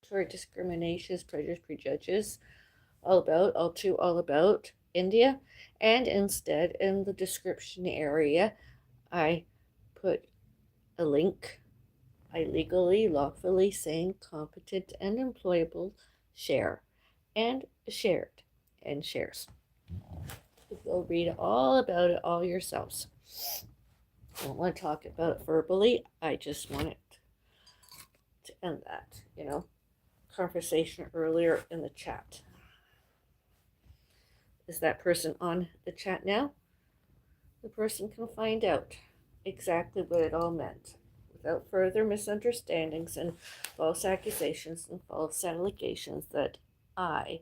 discriminatory discriminations, prejudice, prejudges, all about India. And instead, in the description area, I put a link. I legally, lawfully, sane, competent, and employable share, and shared, and shares. You'll read all about it all yourselves. I don't want to talk about it verbally. I just want it to end that, conversation earlier in the chat. Is that person on the chat now? The person can find out exactly what it all meant without further misunderstandings and false accusations and false allegations that I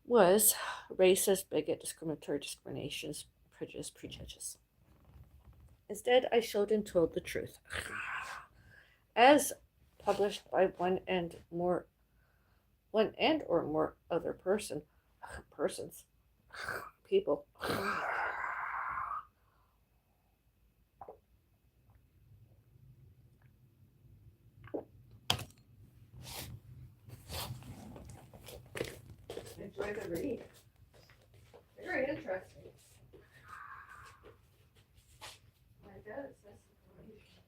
was racist, bigot, discriminatory, discriminations, prejudice, prejudges. Instead, I showed and told the truth. As published by one and or more other persons, people. Enjoy the read. Very interesting. My dad says information.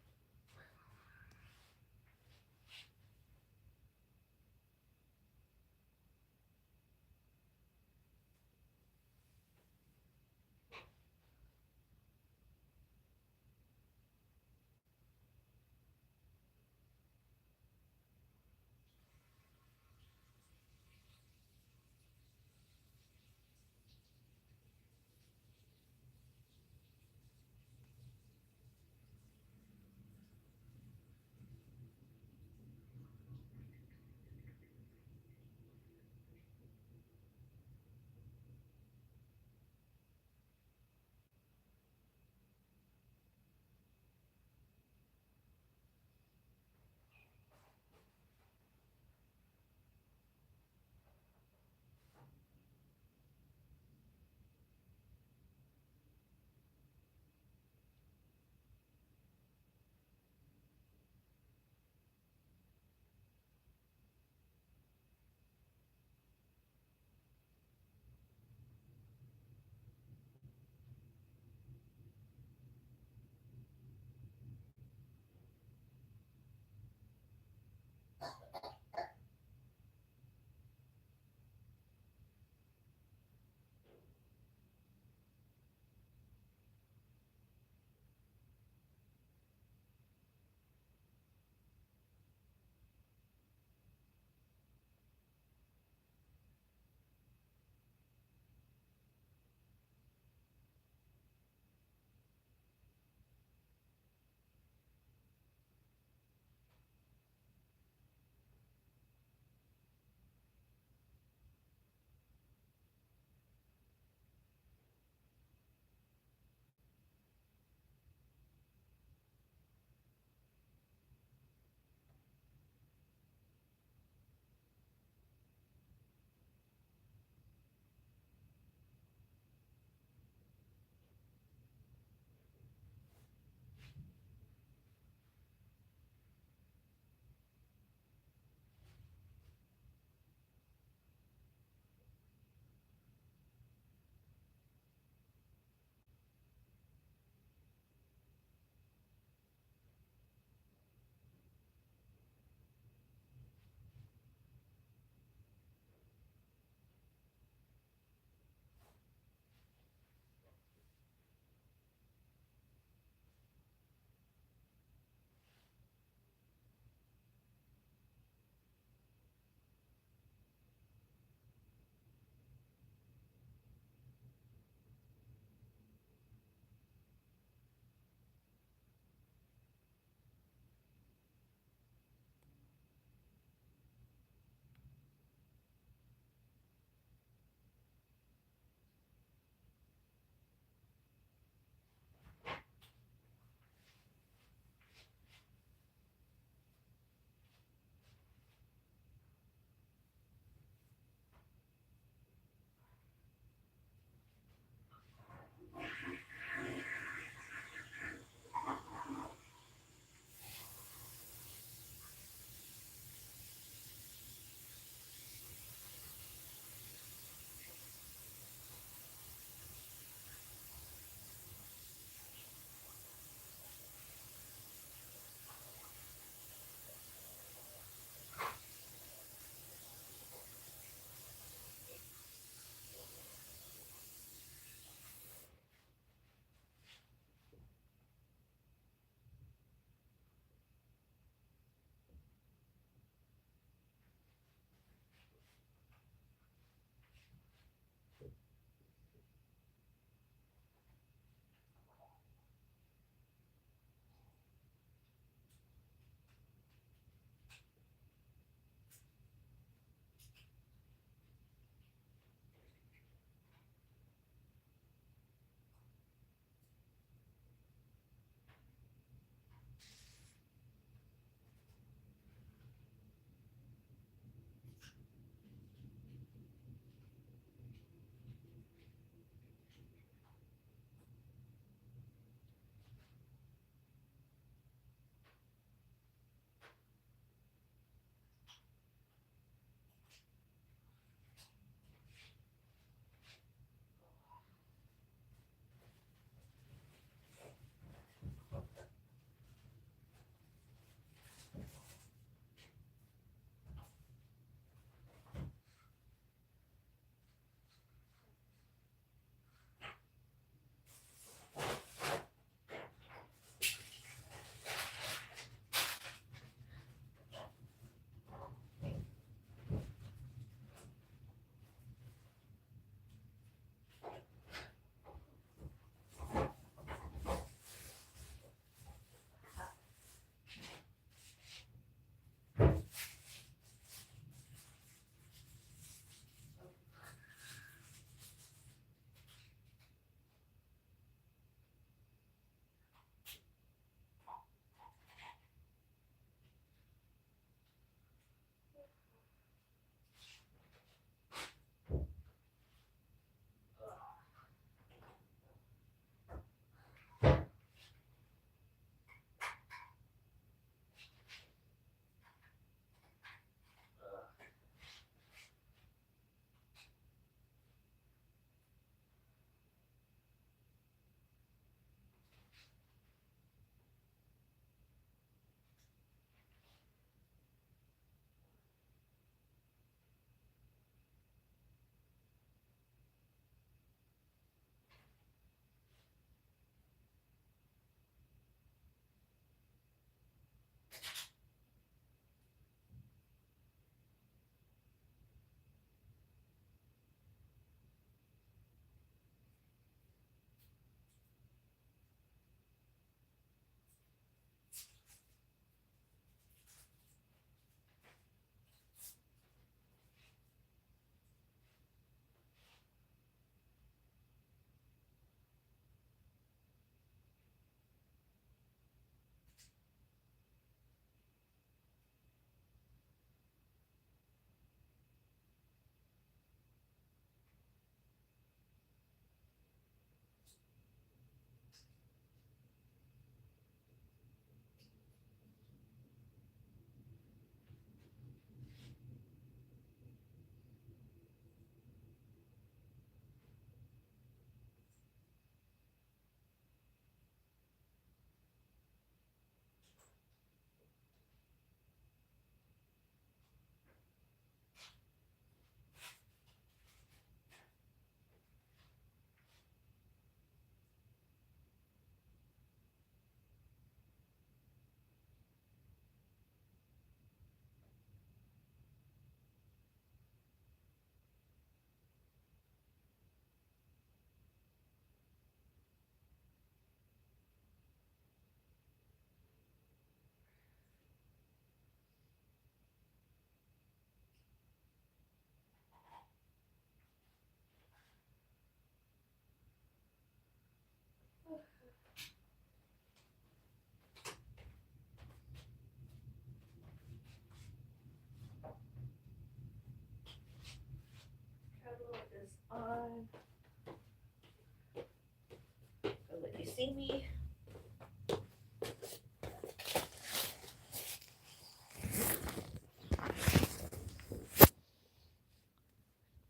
see me.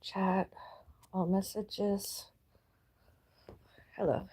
Chat, all messages. Hello.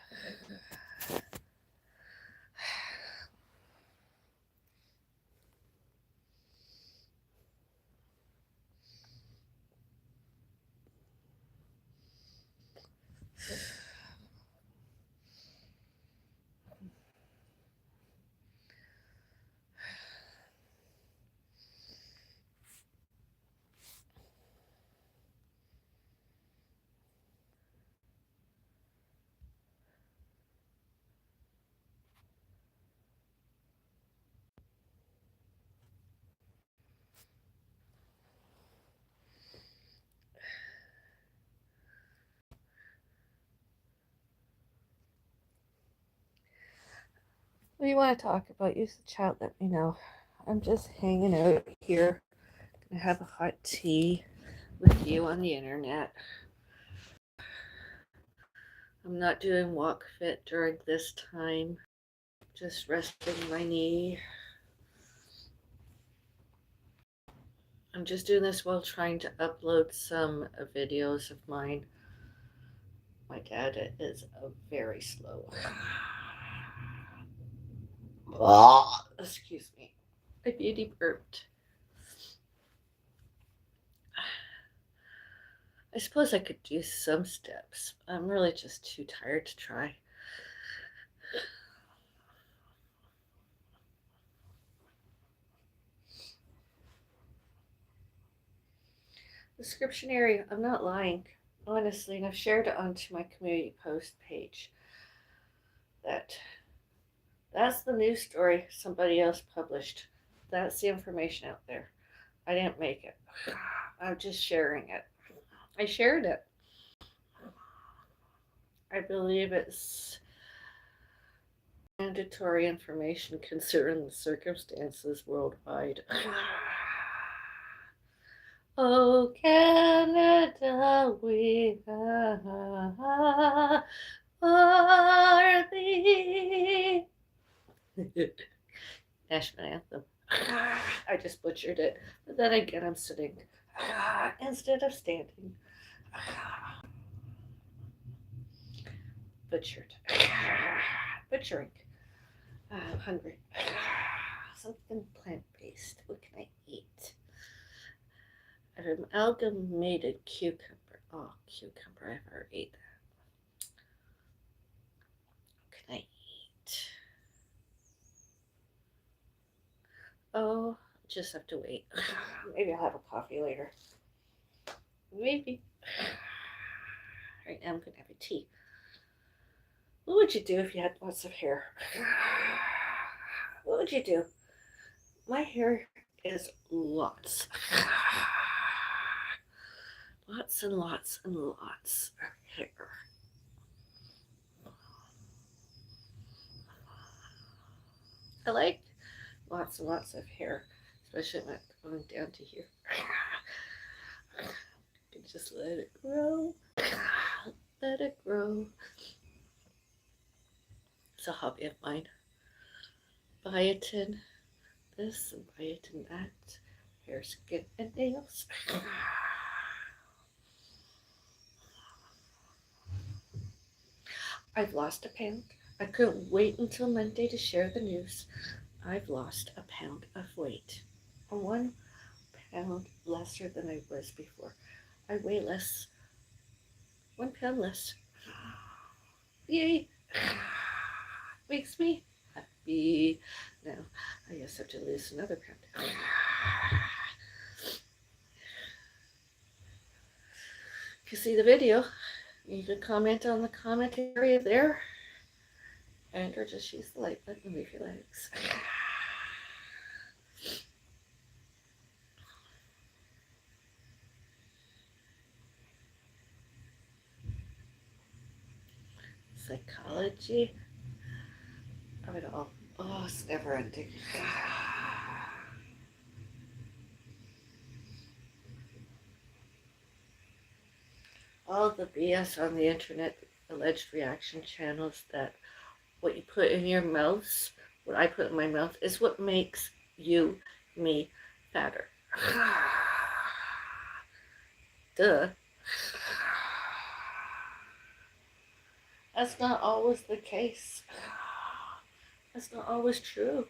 What do you want to talk about? Use the chat, let me know. I'm just hanging out here. Gonna have a hot tea with you on the internet. I'm not doing walk fit during this time. Just resting my knee. I'm just doing this while trying to upload some videos of mine. My dad is very slow. Excuse me. My beauty burped. I suppose I could do some steps. I'm really just too tired to try. Description area, I'm not lying. Honestly, and I've shared it onto my community post page. That's the news story somebody else published. That's the information out there. I didn't make it. I'm just sharing it. I shared it. I believe it's mandatory information considering the circumstances worldwide. Oh, Canada, we are thee. National anthem. I just butchered it, but then again, I'm sitting instead of standing. Butchered. Butchering. I'm hungry. Something plant based. What can I eat? An amalgamated cucumber. Oh, cucumber. I've already ate that. What can I eat? Oh, just have to wait. Maybe I'll have a coffee later. Maybe. Right now I'm going to have a tea. What would you do if you had lots of hair? What would you do? My hair is lots. Lots and lots and lots of hair. I like lots and lots of hair, especially when it's going down to here. You can just let it grow. Let it grow. It's a hobby of mine. Biotin this and biotin that. Hair, skin, and nails. I've lost a pound. I couldn't wait until Monday to share the news. I've lost a pound of weight. 1 pound lesser than I was before. I weigh less. 1 pound less. Yay! Makes me happy. Now, I guess I have to lose another pound. If you see the video, you can comment on the comment area there. And or just use the like button and move your legs. Psychology of it all. Oh, it's never ending. All the BS on the internet, alleged reaction channels that what you put in your mouth, what I put in my mouth, is what makes you, me, fatter. Duh. That's not always the case. That's not always true.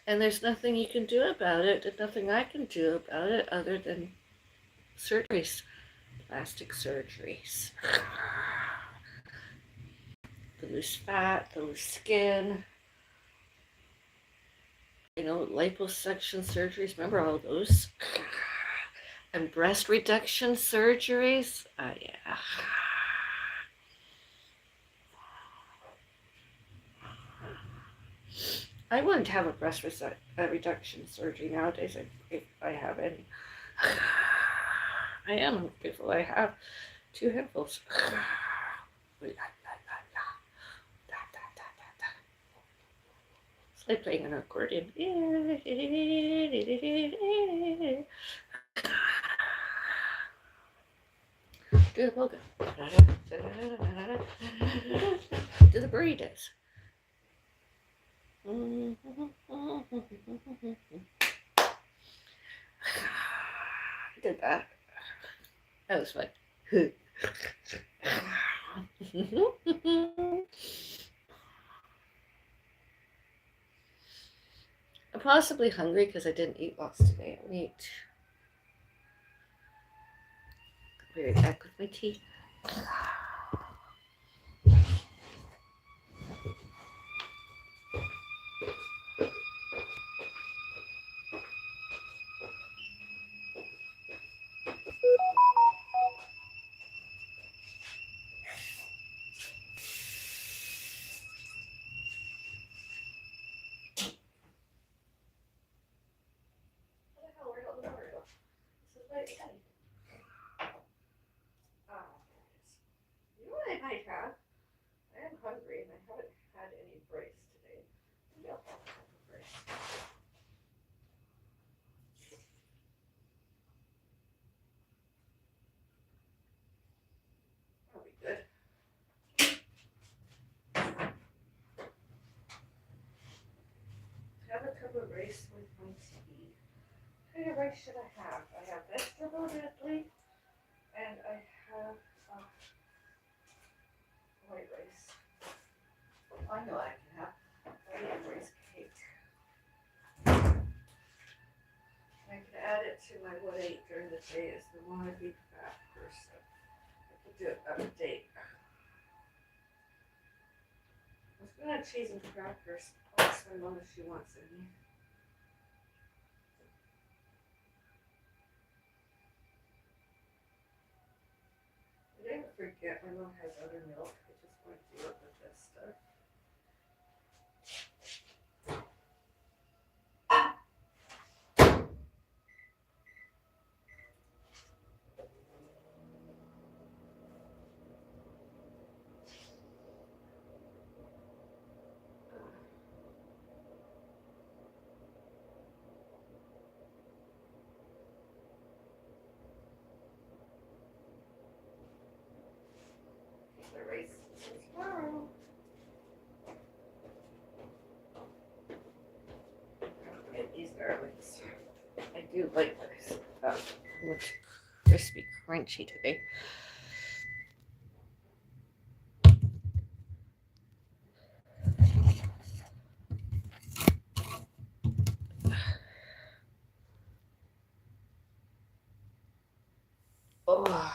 And there's nothing you can do about it. There's nothing I can do about it other than surgeries, plastic surgeries. The loose fat, the loose skin, liposuction surgeries. Remember all those? And breast reduction surgeries. Yeah. I wouldn't have a breast reduction surgery nowadays if I have any. I am grateful I have 2 handfuls. It's like playing an accordion. Do the polka. Do the burritos. I did that. That was fun. I'm possibly hungry because I didn't eat lots today. I'll eat. I'll be right back with my tea. I might have. I am hungry and I haven't had any breaks today. Maybe I'll have a couple breaks. That'll be good. Have a cup of rice with my tea. What kind of rice should I have? I have vegetable medley and I have white rice. I know I can have white rice cake. I can add it to my what I eat during the day as the one I be fat person. I could do it up to date. I was gonna have cheese and crackers. I'll ask my mom if she wants any. I didn't forget my mom has other milk. I just want to do it with this stuff. The rice tomorrow. Get these garlics. I do like this. Much crispy, crunchy today. Oh.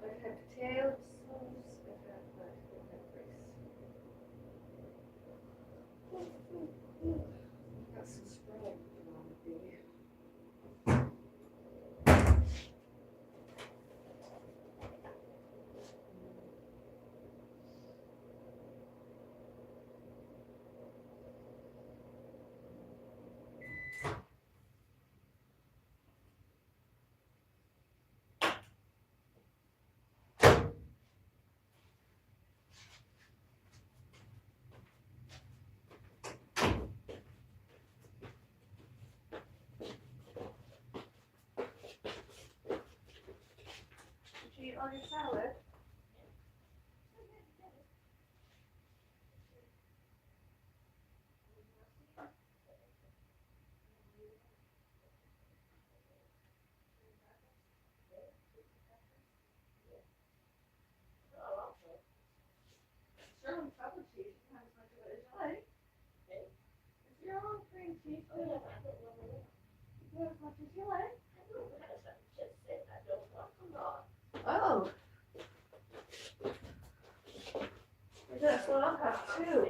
I've had potato sauce. I've had rice. Got some spread I can put on the baby. eat all your salad. Sure, chocolate cheese. You can have as much of it as you like. If you're on cream cheese, you can have as much as you like. Oh. That's what I'll have too.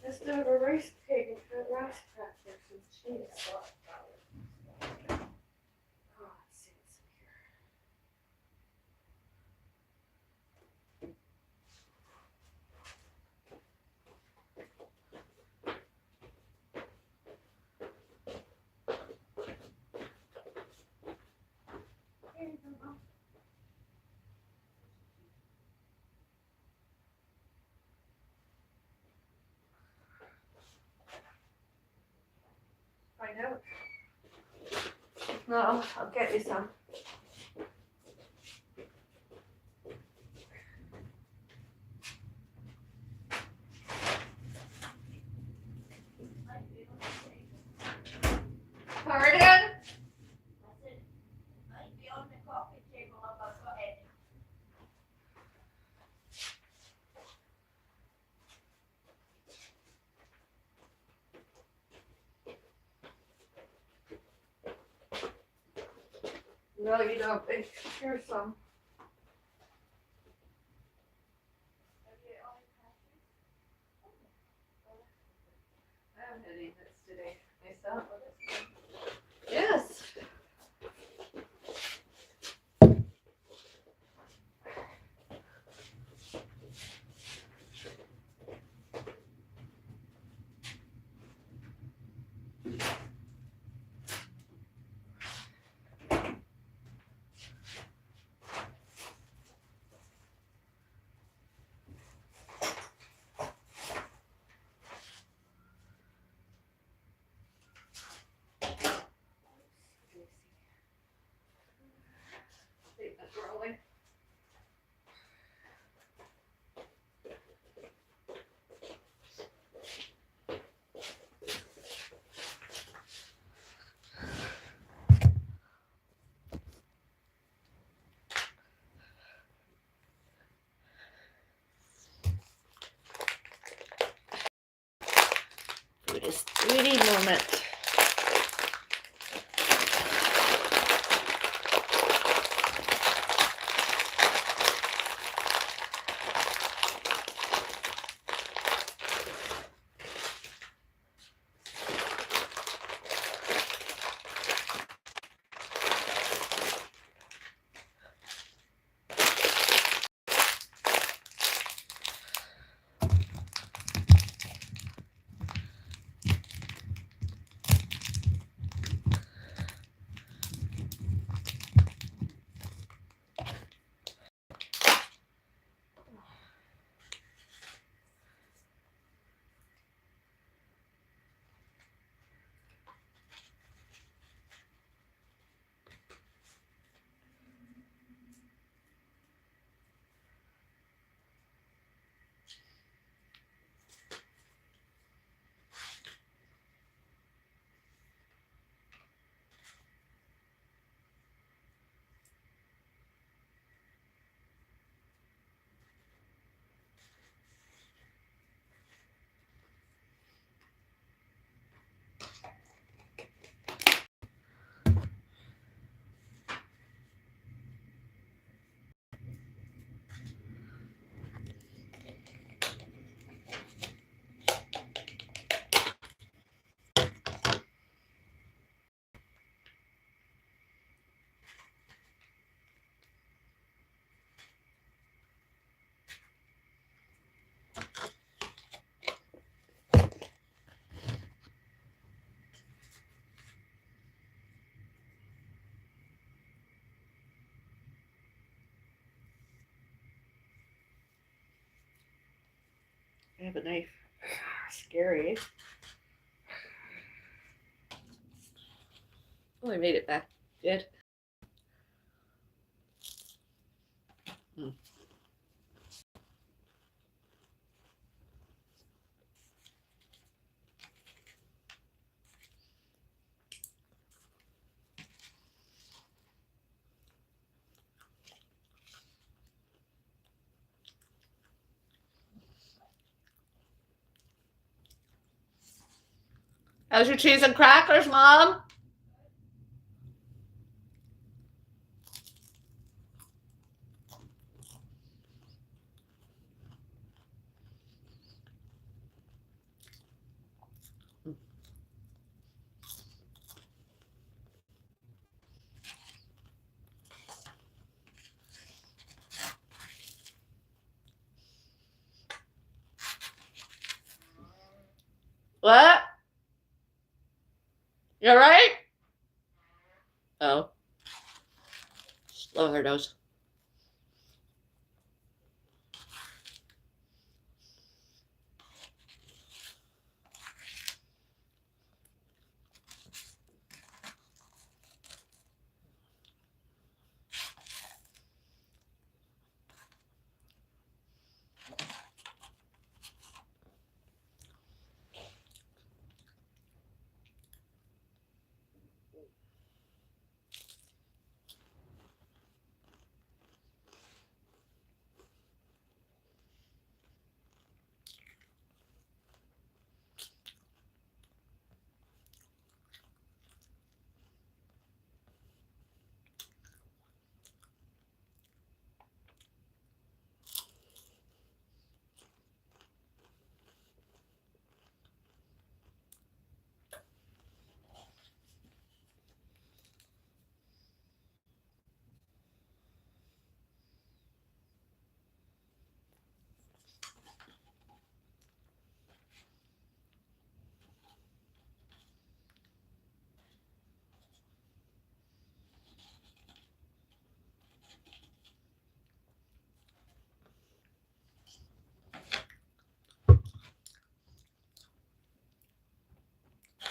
Instead of a rice cake, and have rice crackers and cheese. Oh, let's see what's in here. Here you go, Mom. Find out. No, I'll get you some. Pardon? No, you don't. Here's some. I haven't had any nuts today myself. Yes. Keep that rolling. Food is 3D moment. I have a knife. Scary. Oh, I made it back. Good. Hmm. How's your cheese and crackers, Mom? What? You alright? Oh, blowing her nose.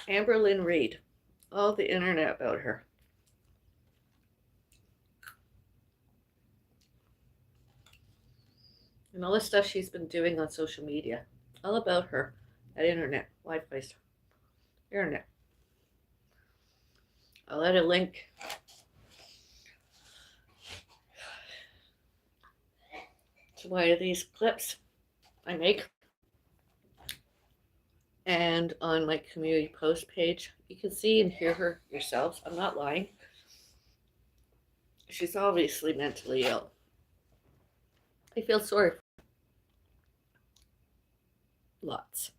Amberlynn Reid. All the internet about her. And all the stuff she's been doing on social media. All about her. That internet. Wi-Fi. Internet. I'll add a link to one of these clips I make. And on my community post page, you can see and hear her yourselves. I'm not lying. She's obviously mentally ill. I feel sorry for lots.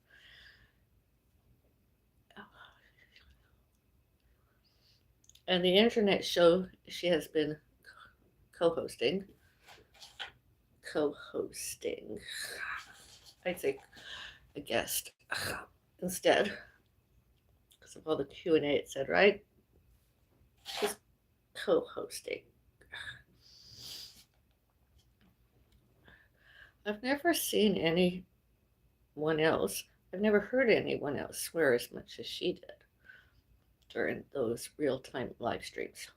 And the internet show she has been co-hosting. I'd say a guest instead, because of all the Q&A it said, right? She's co-hosting. I've never seen anyone else. I've never heard anyone else swear as much as she did during those real-time live streams.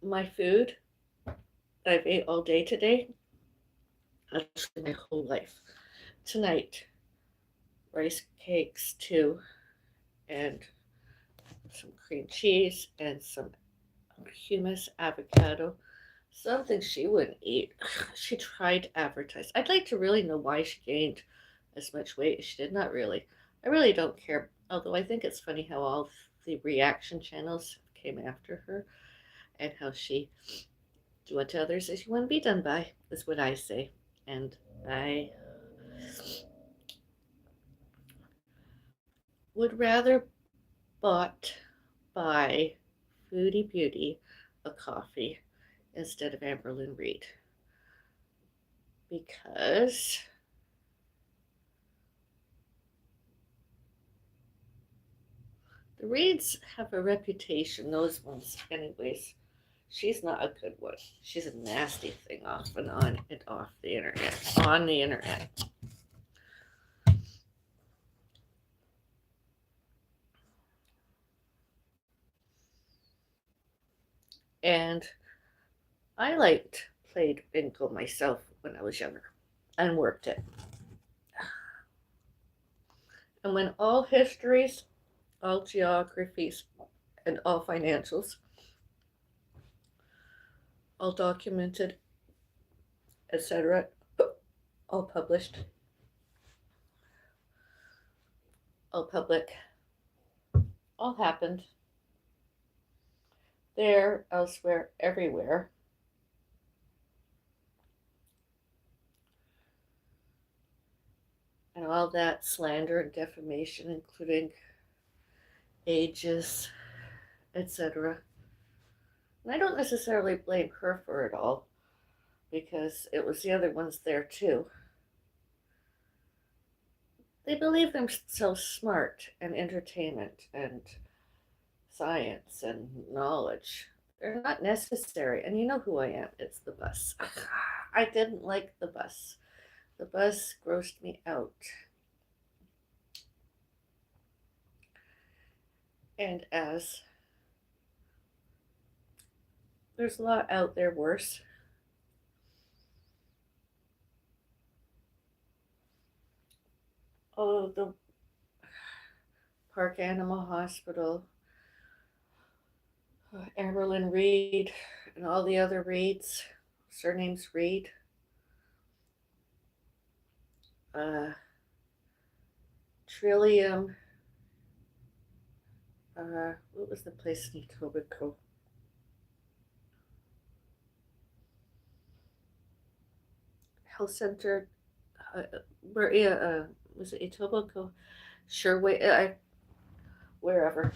My food I've ate all day today, actually my whole life. Tonight, rice cakes too, and some cream cheese and some hummus, avocado, something she wouldn't eat. She tried to advertise. I'd like to really know why she gained as much weight as she did. Not really. I really don't care. Although I think it's funny how all the reaction channels came after her and how she do unto others as you want to be done by, is what I say. And I would rather buy Foodie Beauty a coffee instead of Amberlynn Reid, because the Reids have a reputation, those ones anyways. She's not a good one. She's a nasty thing off and on and off the internet. On the internet. And I liked played bingo myself when I was younger and worked it. And when all histories, all geographies, and all financials, all documented, etc., all published, all public, all happened there, elsewhere, everywhere. And all that slander and defamation, including ages, etc. And I don't necessarily blame her for it all, because it was the other ones there too. They believe themselves smart and entertainment and science and knowledge. They're not necessary. And you know who I am. It's the bus. I didn't like the bus. The bus grossed me out. And as there's a lot out there worse. Oh, the Park Animal Hospital, Amberlyn Reed, and all the other Reeds, surnames Reed. Trillium. What was the place in Etobicoke? Health Center. Where? Yeah. Was it Etobicoke? Sure. Wait. Wherever.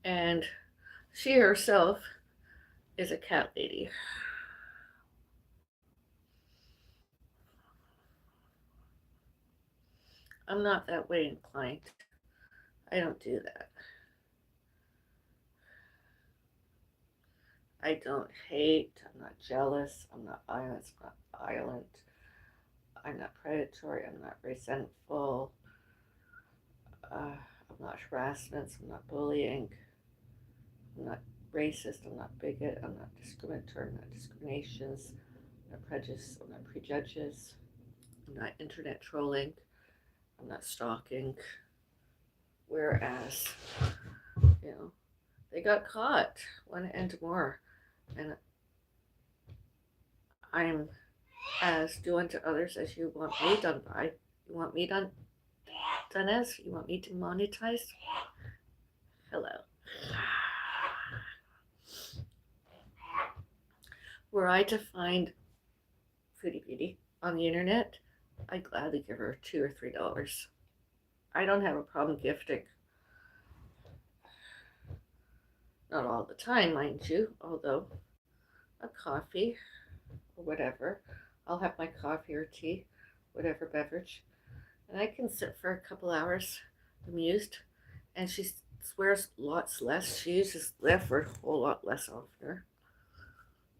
And she herself is a cat lady. I'm not that way inclined. I don't do that. I don't hate. I'm not jealous. I'm not violent. I'm not violent. I'm not predatory. I'm not resentful. I'm not harassment. I'm not bullying. I'm not racist. I'm not bigot. I'm not discriminatory. I'm not discriminations. I'm not prejudice. I'm not prejudges. I'm not internet trolling. I'm not stalking. Whereas, they got caught, one and more. And I'm as doing to others as you want me done by. You want me done as? You want me to monetize? Hello. Were I to find Foodie Beauty on the internet, I'd gladly give her $2 or $3. I don't have a problem gifting. Not all the time, mind you, although a coffee or whatever. I'll have my coffee or tea, whatever beverage, and I can sit for a couple hours amused. And she swears lots less. She uses the F word a whole lot less oftener.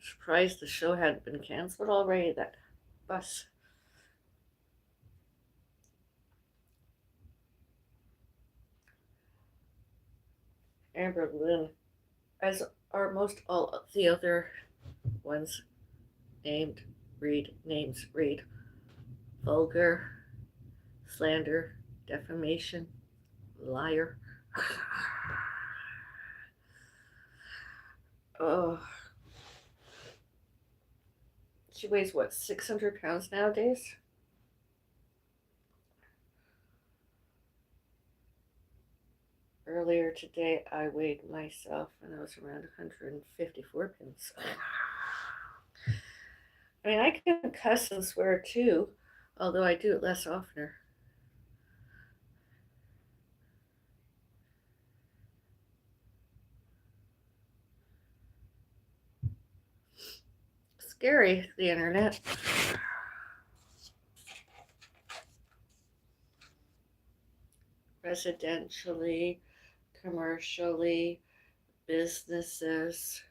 Surprised the show hadn't been canceled already, that bus. Amberlyn, as are most all of the other ones named names read vulgar, slander, defamation, liar. Oh, she weighs what, 600 pounds nowadays? Earlier today, I weighed myself and I was around 154 pounds. I mean, I can cuss and swear too, although I do it less oftener. Scary, the internet. Residentially, commercially, businesses.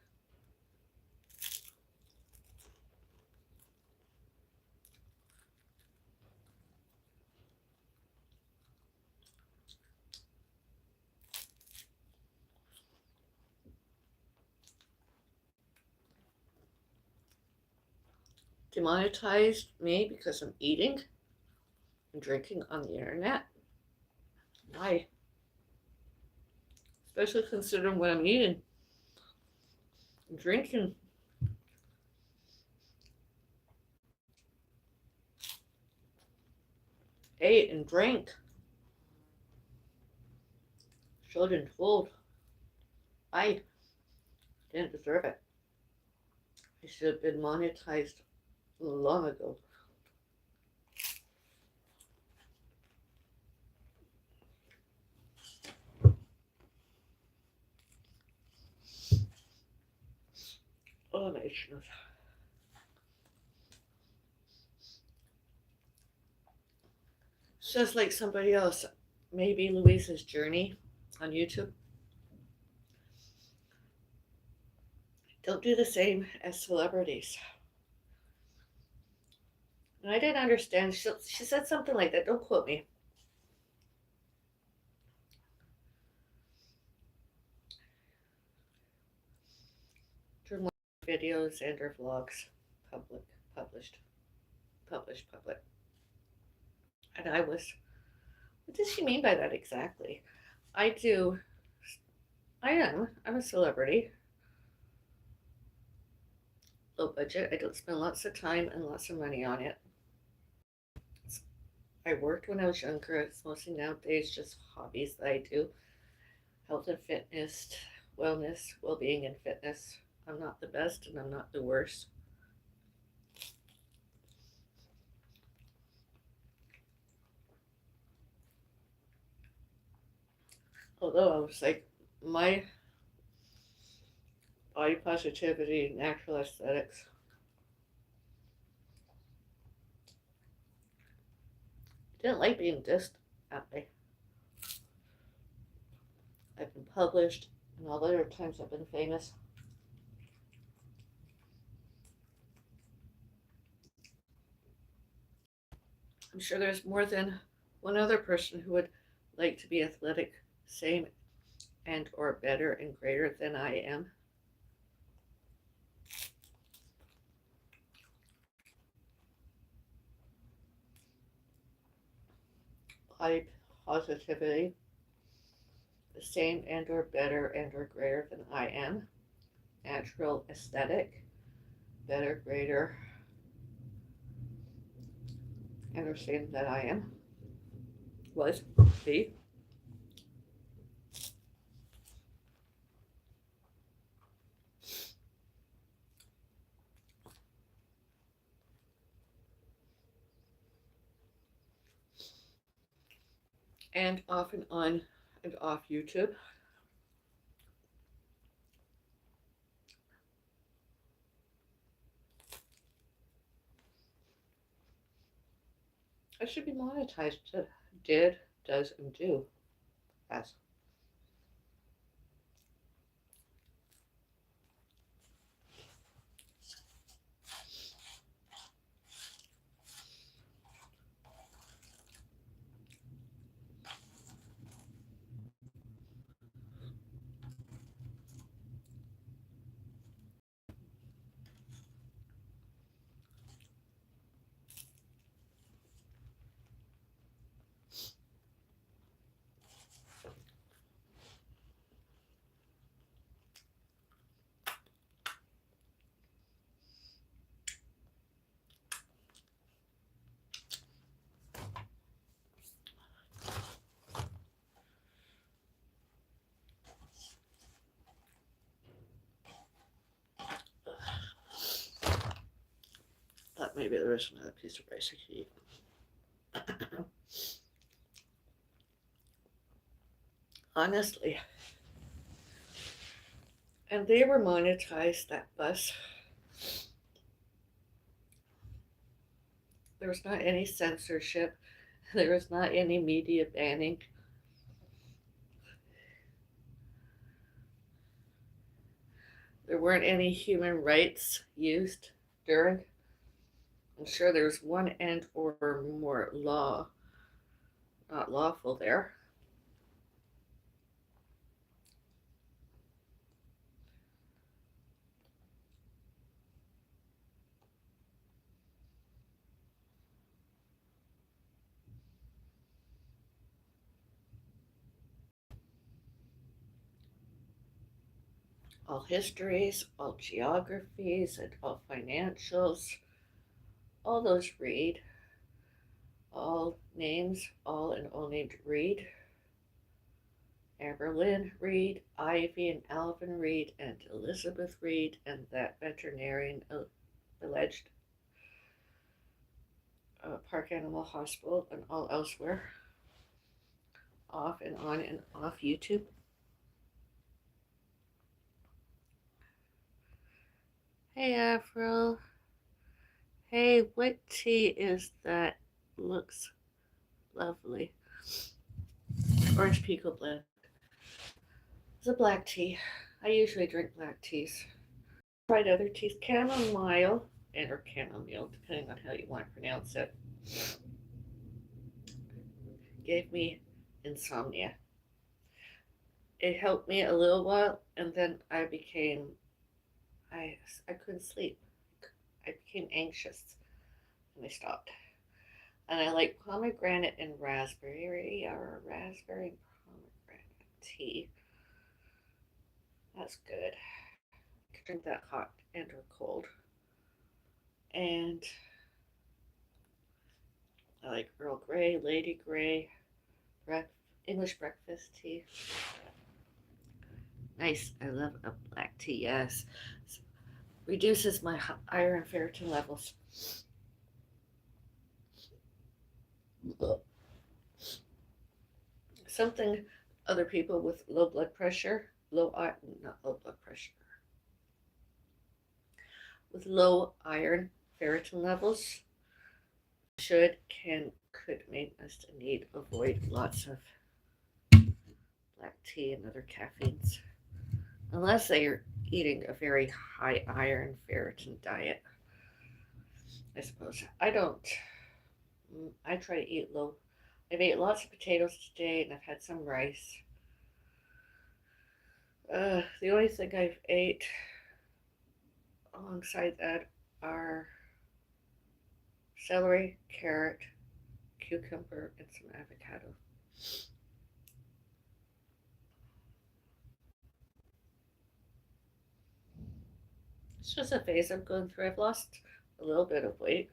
demonetized me because I'm eating and drinking on the internet. Why? Especially considering what I'm eating and drinking. Ate and drank. Showed and told. I didn't deserve it. I should have been monetized long ago. Oh my goodness. It's just like somebody else. Maybe Louise's Journey on YouTube. Don't do the same as celebrities. And I didn't understand. She said something like that. Don't quote me. Her videos and her vlogs published, public. And I was, what does she mean by that exactly? I do, I'm a celebrity, low budget. I don't spend lots of time and lots of money on it. I worked when I was younger. It's mostly nowadays just hobbies that I do. Health and fitness, wellness, well-being and fitness. I'm not the best and I'm not the worst. Although I was like, my body positivity, natural aesthetics. Didn't like being dissed that way. I've been published, and all the other times I've been famous. I'm sure there's more than one other person who would like to be athletic, same and or better and greater than I am. Body positivity, the same and or better and or greater than I am. Natural aesthetic, better, greater, and or same that I am. Was, be. And off and on and off YouTube. I should be monetized. Did, does, and do. As. Thought maybe there was another piece of rice I could eat. Honestly. And they were monetized, that bus. There was not any censorship. There was not any media banning. There weren't any human rights used during. I'm sure there's one and or more law, not lawful there. all histories, all geographies, and all financials. All those read. All names, all and all named Reed. Amberlynn Reed, Ivy and Alvin Reed, and Elizabeth Reed, and that veterinarian alleged Park Animal Hospital, and all elsewhere. Off and on and off YouTube. Hey, Avril. Hey, what tea is that? Looks lovely. Orange Pico Blend. It's a black tea. I usually drink black teas. Tried other teas. Chamomile, and or chamomile, depending on how you want to pronounce it, gave me insomnia. It helped me a little while, and then I couldn't sleep. I became anxious, and I stopped. And I like pomegranate and raspberry, or raspberry and pomegranate tea. That's good. I can drink that hot and or cold. And I like Earl Grey, Lady Grey, English breakfast tea. Nice. I love a black tea. Yes, reduces my iron ferritin levels. Something other people with low blood pressure, not low blood pressure, with low iron ferritin levels could make us need avoid lots of black tea and other caffeines, unless they are eating a very high iron ferritin diet. I suppose I don't. I try to eat low. I've ate lots of potatoes today, and I've had some rice. The only thing I've ate alongside that are celery, carrot, cucumber, and some avocado. It's just a phase I'm going through. I've lost a little bit of weight.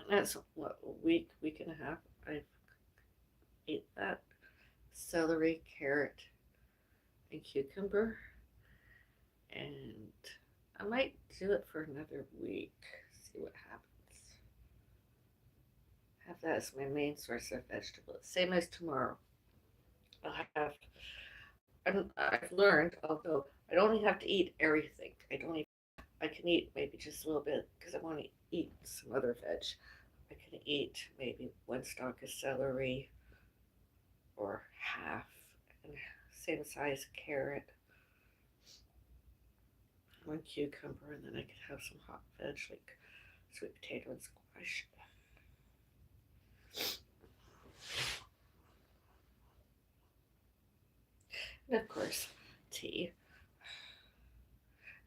That's what, a week and a half. I've ate that celery, carrot, and cucumber, and I might do it for another week. See what happens. Have that as my main source of vegetables. Same as tomorrow. I'll have. I've learned, although I don't even have to eat everything. I can eat maybe just a little bit because I want to eat some other veg. I can eat maybe one stalk of celery or half, and same size carrot, one cucumber, and then I could have some hot veg like sweet potato and squash. And of course, tea.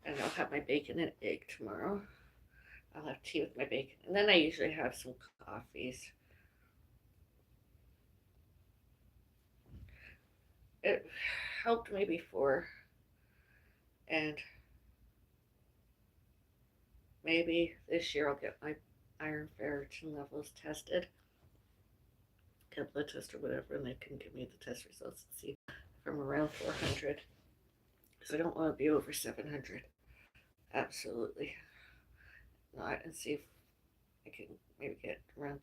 And I'll have my bacon and egg tomorrow. I'll have tea with my bacon. And then I usually have some coffees. It helped me before, and maybe this year I'll get my iron ferritin levels tested, get a blood test or whatever, and they can give me the test results and see if I'm around 400. Because I don't want to be over 700. Absolutely not. And see if I can maybe get around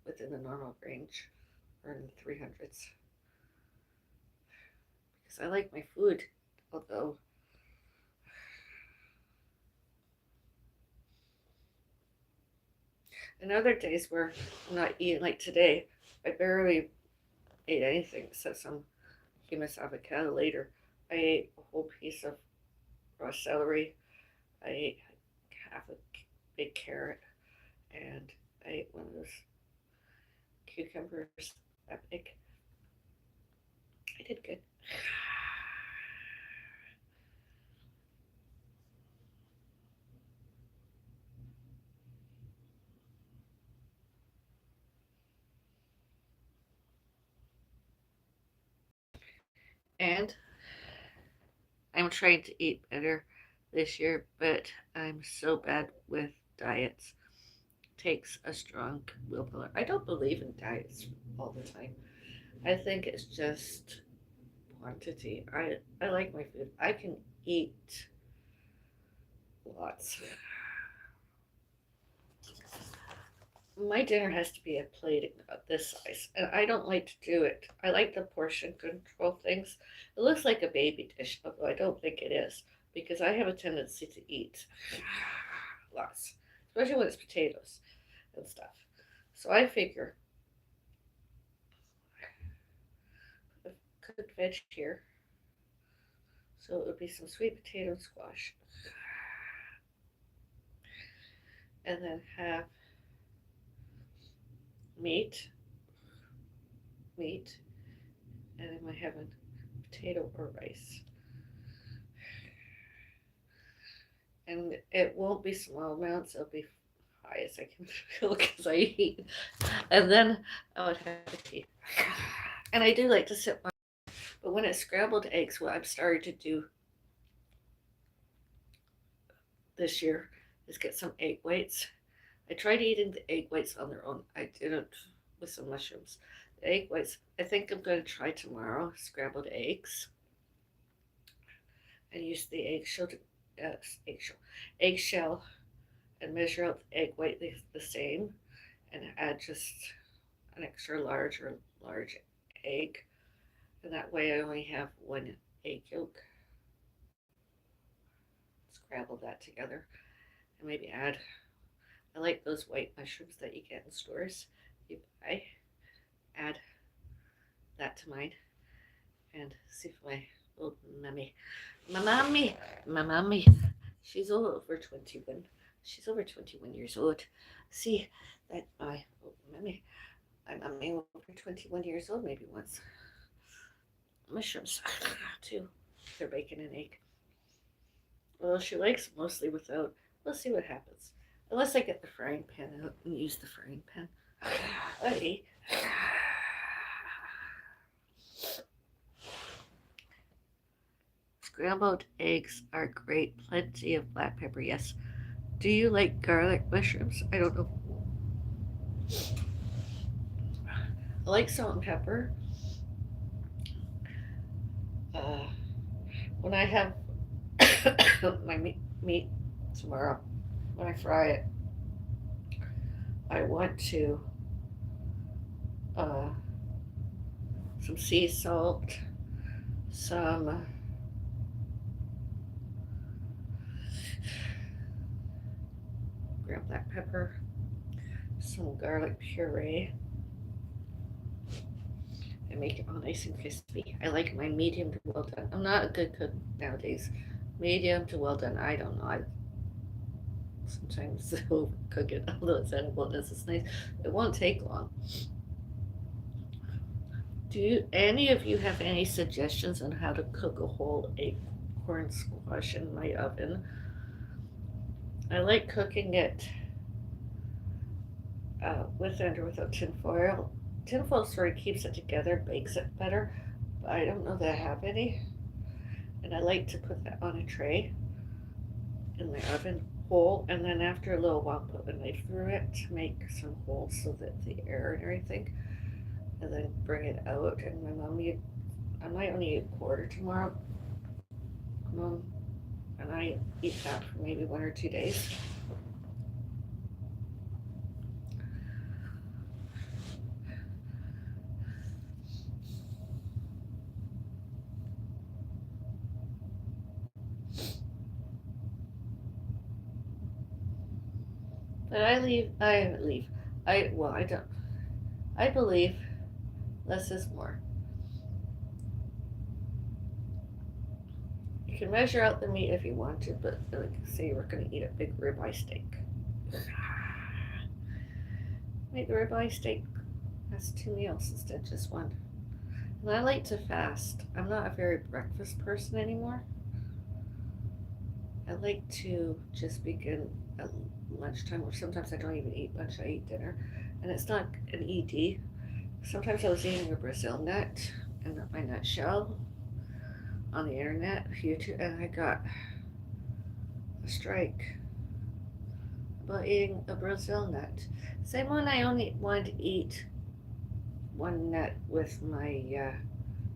within the normal range or in the 300s. Because I like my food, although and other days where I'm not eating, like today, I barely ate anything except some hummus avocado later. I ate a whole piece of raw celery. I ate half a big carrot, and I ate one of those cucumbers that big. I did good. And I'm trying to eat better this year, but I'm so bad with diets. Takes a strong willpower. I don't believe in diets all the time. I think it's just quantity. I like my food. I can eat lots. My dinner has to be a plate of this size, and I don't like to do it. I like the portion control things. It looks like a baby dish, although I don't think it is, because I have a tendency to eat lots, especially when it's potatoes and stuff. So I figure cooked veg here, so it would be some sweet potato and squash, and then have meat, meat, and I might have a potato or rice. And it won't be small amounts, it'll be high as I can feel because I eat. And then I would have tea. And I do like to sip my, but when it's scrambled eggs, what I've started to do this year is get some egg whites. I tried eating the egg whites on their own. I didn't with some mushrooms. The egg whites, I think I'm going to try tomorrow, scrambled eggs, and use the eggshell and measure out the egg white the same and add just an extra large or large egg. And that way I only have one egg yolk. Scramble that together and maybe add, I like those white mushrooms that you get in stores. You buy, add that to mine and see if my old mommy, she's over 21. She's over 21 years old. See that my old mommy, I'm over 21 years old maybe once. Mushrooms too. They're bacon and egg. Well, she likes mostly without. We'll see what happens. Unless I get the frying pan out and use the frying pan. Okay. Scrambled eggs are great. Plenty of black pepper, yes. Do you like garlic mushrooms? I don't know. I like salt and pepper. Uh, when I have my meat tomorrow, when I fry it, I want to uh, some sea salt, some ground black pepper, some garlic puree, and make it all nice and crispy. I like my medium to well done. I'm not a good cook nowadays. Medium to well done. I don't know. I sometimes overcook it, although it's edible and it's nice. It won't take long. Do any of you have any suggestions on how to cook a whole acorn squash in my oven? I like cooking it with and or without tinfoil. Tinfoil sort of keeps it together, bakes it better, but I don't know that I have any. And I like to put that on a tray in my oven whole, and then after a little while put a knife through it to make some holes so that the air and everything, and then bring it out. And my mom, I might only eat a quarter tomorrow. Mom and I eat that for maybe 1 or 2 days. But I don't, I believe less is more. You can measure out the meat if you want to, but like say we're going to eat a big ribeye steak. Make the ribeye steak has 2 meals instead of just one. And I like to fast. I'm not a very breakfast person anymore. I like to just begin at lunchtime, or sometimes I don't even eat lunch, I eat dinner. And it's not an ED. Sometimes I was eating a Brazil nut and my nutshell, on the internet, YouTube, and I got a strike about eating a Brazil nut. Same one, I only wanted to eat one nut with my,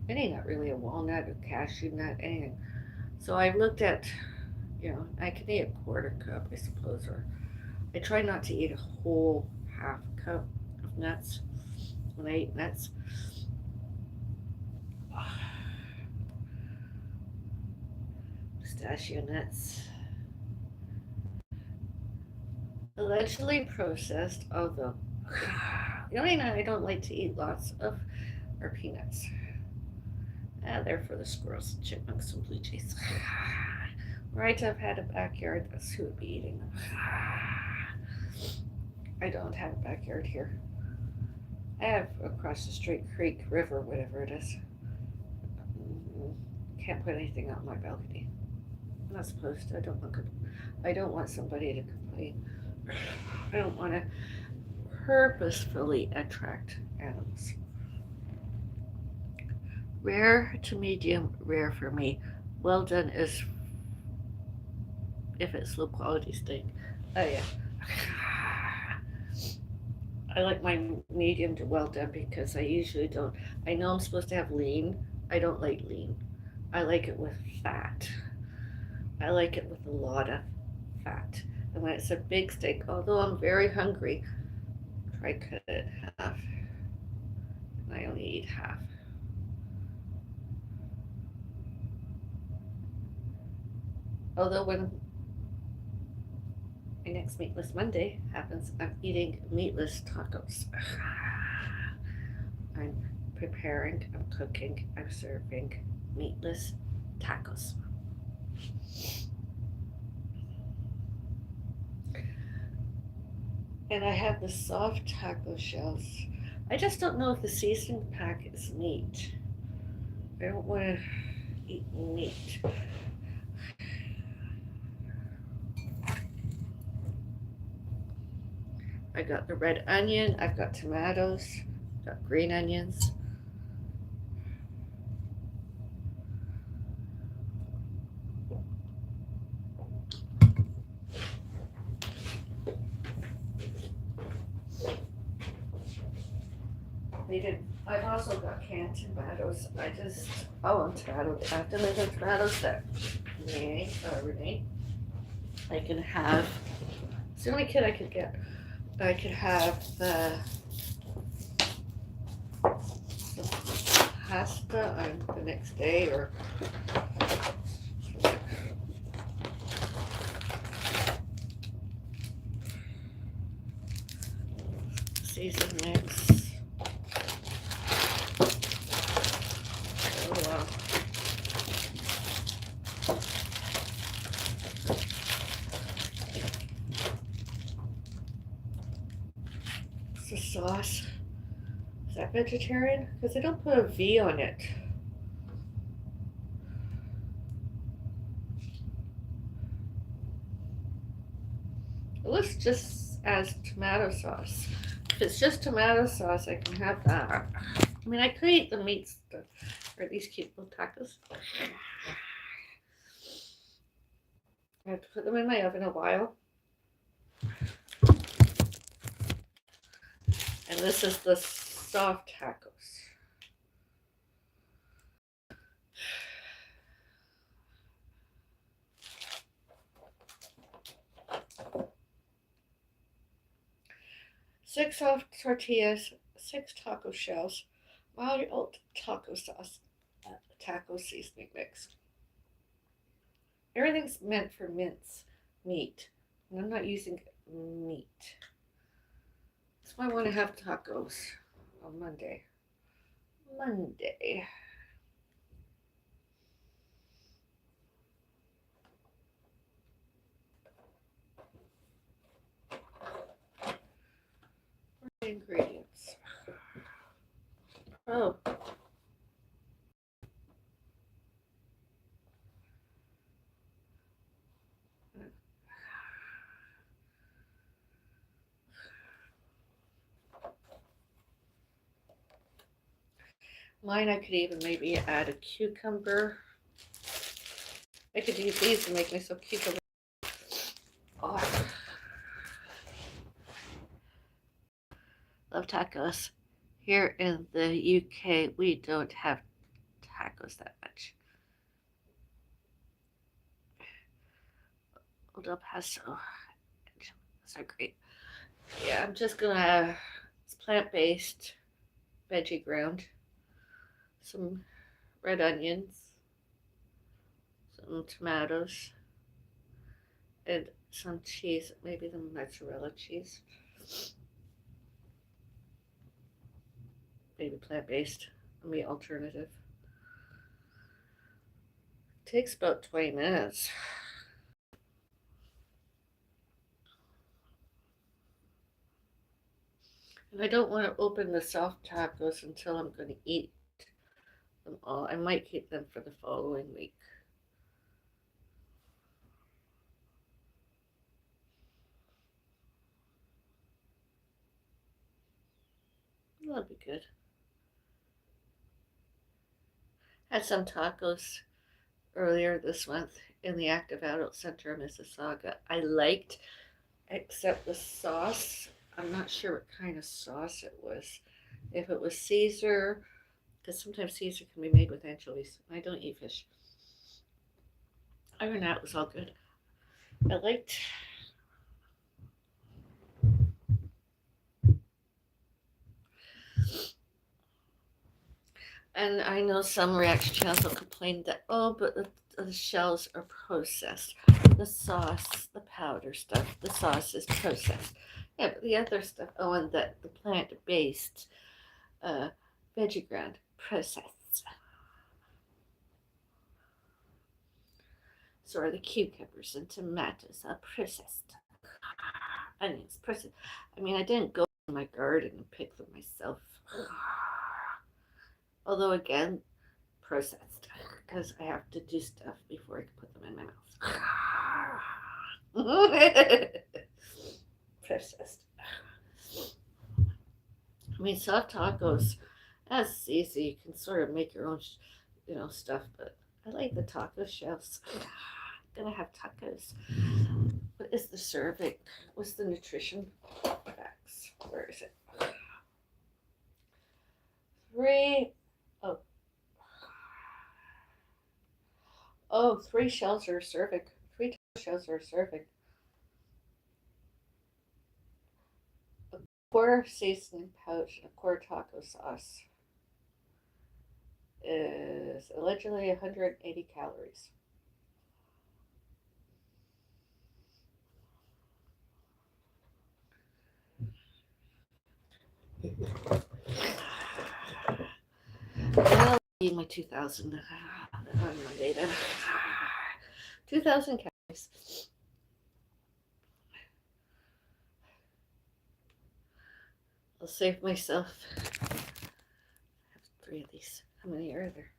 any nut really, a walnut, a cashew nut, anything. So I looked at, I can eat a quarter cup, I suppose, or I try not to eat a whole half cup of nuts when I eat nuts. Pistachio nuts. Allegedly processed, although the only nut I don't like to eat lots of are peanuts. They're for the squirrels, chipmunks, and blue jays. Right, I've had a backyard, that's who would be eating them. I don't have a backyard here. I have across the street creek, river, whatever it is. Can't put anything out my balcony. I'm not supposed to. I don't want somebody to complain. I don't want to purposefully attract animals. Rare to medium rare for me. Well done is if it's low quality steak. Oh yeah. I like my medium to well done because I usually don't. I know I'm supposed to have lean. I don't like lean. I like it with fat. I like it with a lot of fat. And when it's a big steak, although I'm very hungry, try cut it in half. And I only eat half. Although when my next Meatless Monday happens, I'm eating meatless tacos. I'm preparing, I'm cooking, I'm serving meatless tacos. And I have the soft taco shells. I just don't know if the seasoning pack is meat. I don't want to eat meat. I got the red onion, I've got tomatoes, got green onions. I've also got canned tomatoes. After the tomatoes that Renee, I can have, it's the only kit I could get. I could have the pasta on the next day or season mix. Oh wow. It's the sauce. Is that vegetarian? Because they don't put a V on it. It looks just as tomato sauce. If it's just tomato sauce, I can have that. I mean, I could eat the meat stuff, or these cute little tacos. I have to put them in my oven a while. And this is the soft tacos. Six soft tortillas, 6 taco shells, mild taco sauce, taco seasoning mix. Everything's meant for mince meat, and I'm not using meat. That's why I want to have tacos on Monday. Monday. Ingredients. Oh. Mine, I could even maybe add a cucumber I could use these to make myself cute. Oh, love tacos. Here in the UK, we don't have tacos that much. Old El Paso. Those are great. Yeah, I'm just gonna have it's plant-based veggie ground, some red onions, some tomatoes, and some cheese, maybe the mozzarella cheese. Maybe plant-based, a meat alternative. Takes about 20 minutes. And I don't want to open the soft tacos until I'm going to eat them all. I might keep them for the following week. That'll be good. Had some tacos earlier this month in the Active Adult Center of Mississauga. I liked, except the sauce. I'm not sure what kind of sauce it was. If it was Caesar, because sometimes Caesar can be made with anchovies. I don't eat fish. Other than that, it was all good. I liked. And I know some reaction channels will complain that, oh, but the shells are processed. The sauce, the powder stuff, the sauce is processed. Yeah, but the other stuff, oh, and the plant based veggie ground, processed. So are the cucumbers and tomatoes are processed. Onions, processed. I mean, I didn't go in my garden and pick them myself. Although, again, processed because I have to do stuff before I can put them in my mouth. Processed. I mean, soft tacos, that's easy. You can sort of make your own, stuff. But I like the taco shells. I'm gonna have tacos. What is the serving? What's the nutrition facts? Where is it? Three. Oh, oh, 3 shells are a serving. 3 shells are a serving. A quarter seasoning pouch and a quarter taco sauce is allegedly 180 calories. I'll eat my 2,000 on Monday then. 2,000 calories. I'll save myself. I have 3 of these. How many are there?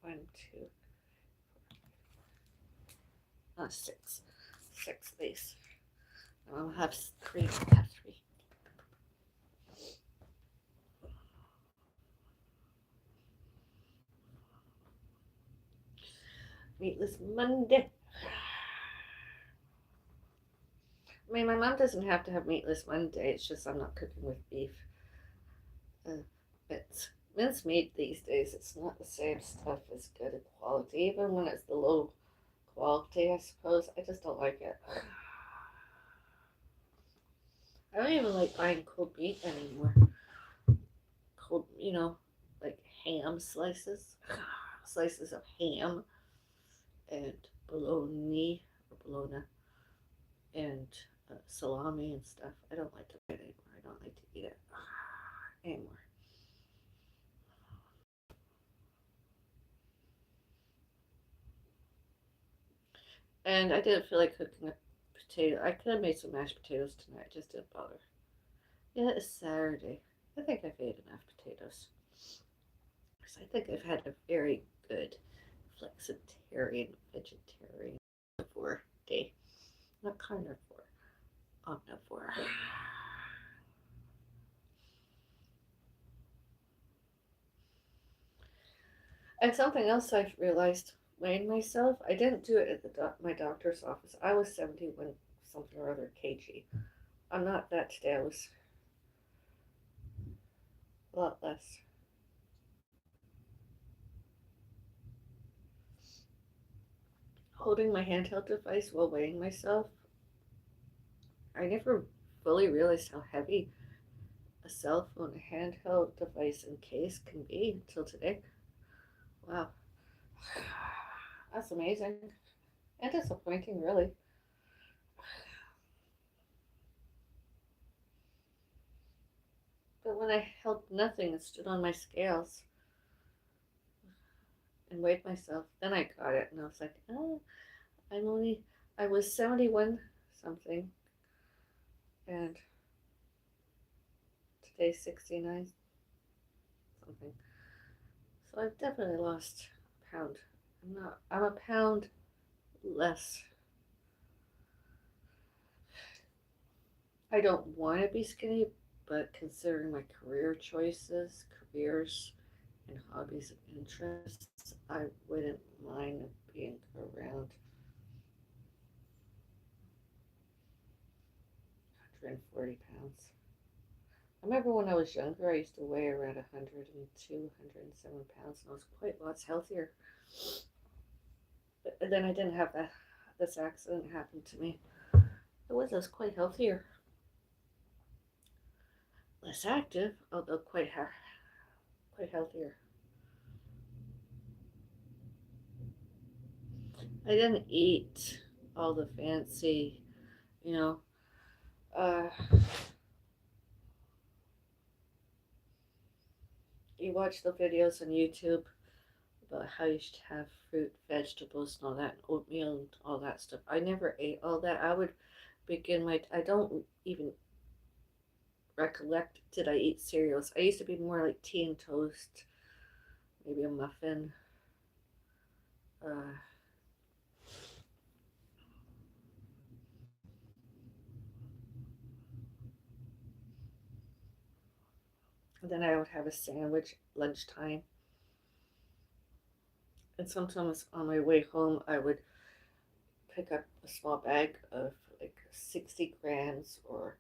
1, 2, 6. 6 of these. I'll have 3. I'll have 3. Meatless Monday. I mean, my mom doesn't have to have meatless Monday. It's just I'm not cooking with beef. It's mincemeat these days. It's not the same stuff as good quality, even when it's the low quality. I suppose I just don't like it. I don't even like buying cold meat anymore. Cold, like ham slices, slices of ham and bologna or bologna and salami and stuff. I don't like to buy it anymore. I don't like to eat it anymore. And I didn't feel like cooking a potato. I could have made some mashed potatoes tonight. I just didn't bother. Yeah, it's Saturday. I think I've ate enough potatoes. Because I think I've had a very good flexitarian, vegetarian carnivore day. Not carnivore, omnivore. And something else I've realized weighing myself. I didn't do it at my doctor's office. I was 71 something or other kg. I'm not that today. I was a lot less. Holding my handheld device while weighing myself, I never fully realized how heavy a cell phone, a handheld device and case can be until today. Wow. That's amazing. And disappointing, really. But when I held nothing and stood on my scales and weighed myself, then I got it. And I was like, oh, I'm only, I was 71 something. And today's 69 something. So I've definitely lost a pound. I'm a pound less. I don't want to be skinny, but considering my career choices, careers, and hobbies and interests, I wouldn't mind being around 140 pounds. I remember when I was younger, I used to weigh around 102, 107 pounds, and I was quite lots healthier. But then I didn't have that. This accident happened to me. I was quite healthier, less active, although quite healthier. I didn't eat all the fancy, you know. Uh, you watch the videos on YouTube about how you should have fruit, vegetables, and all that, and oatmeal and all that stuff. I never ate all that. I would begin my. I don't even recollect did I eat cereals. I used to be more like tea and toast, maybe a muffin. Uh, and then I would have a sandwich lunchtime. And sometimes on my way home, I would pick up a small bag of like 60 grams or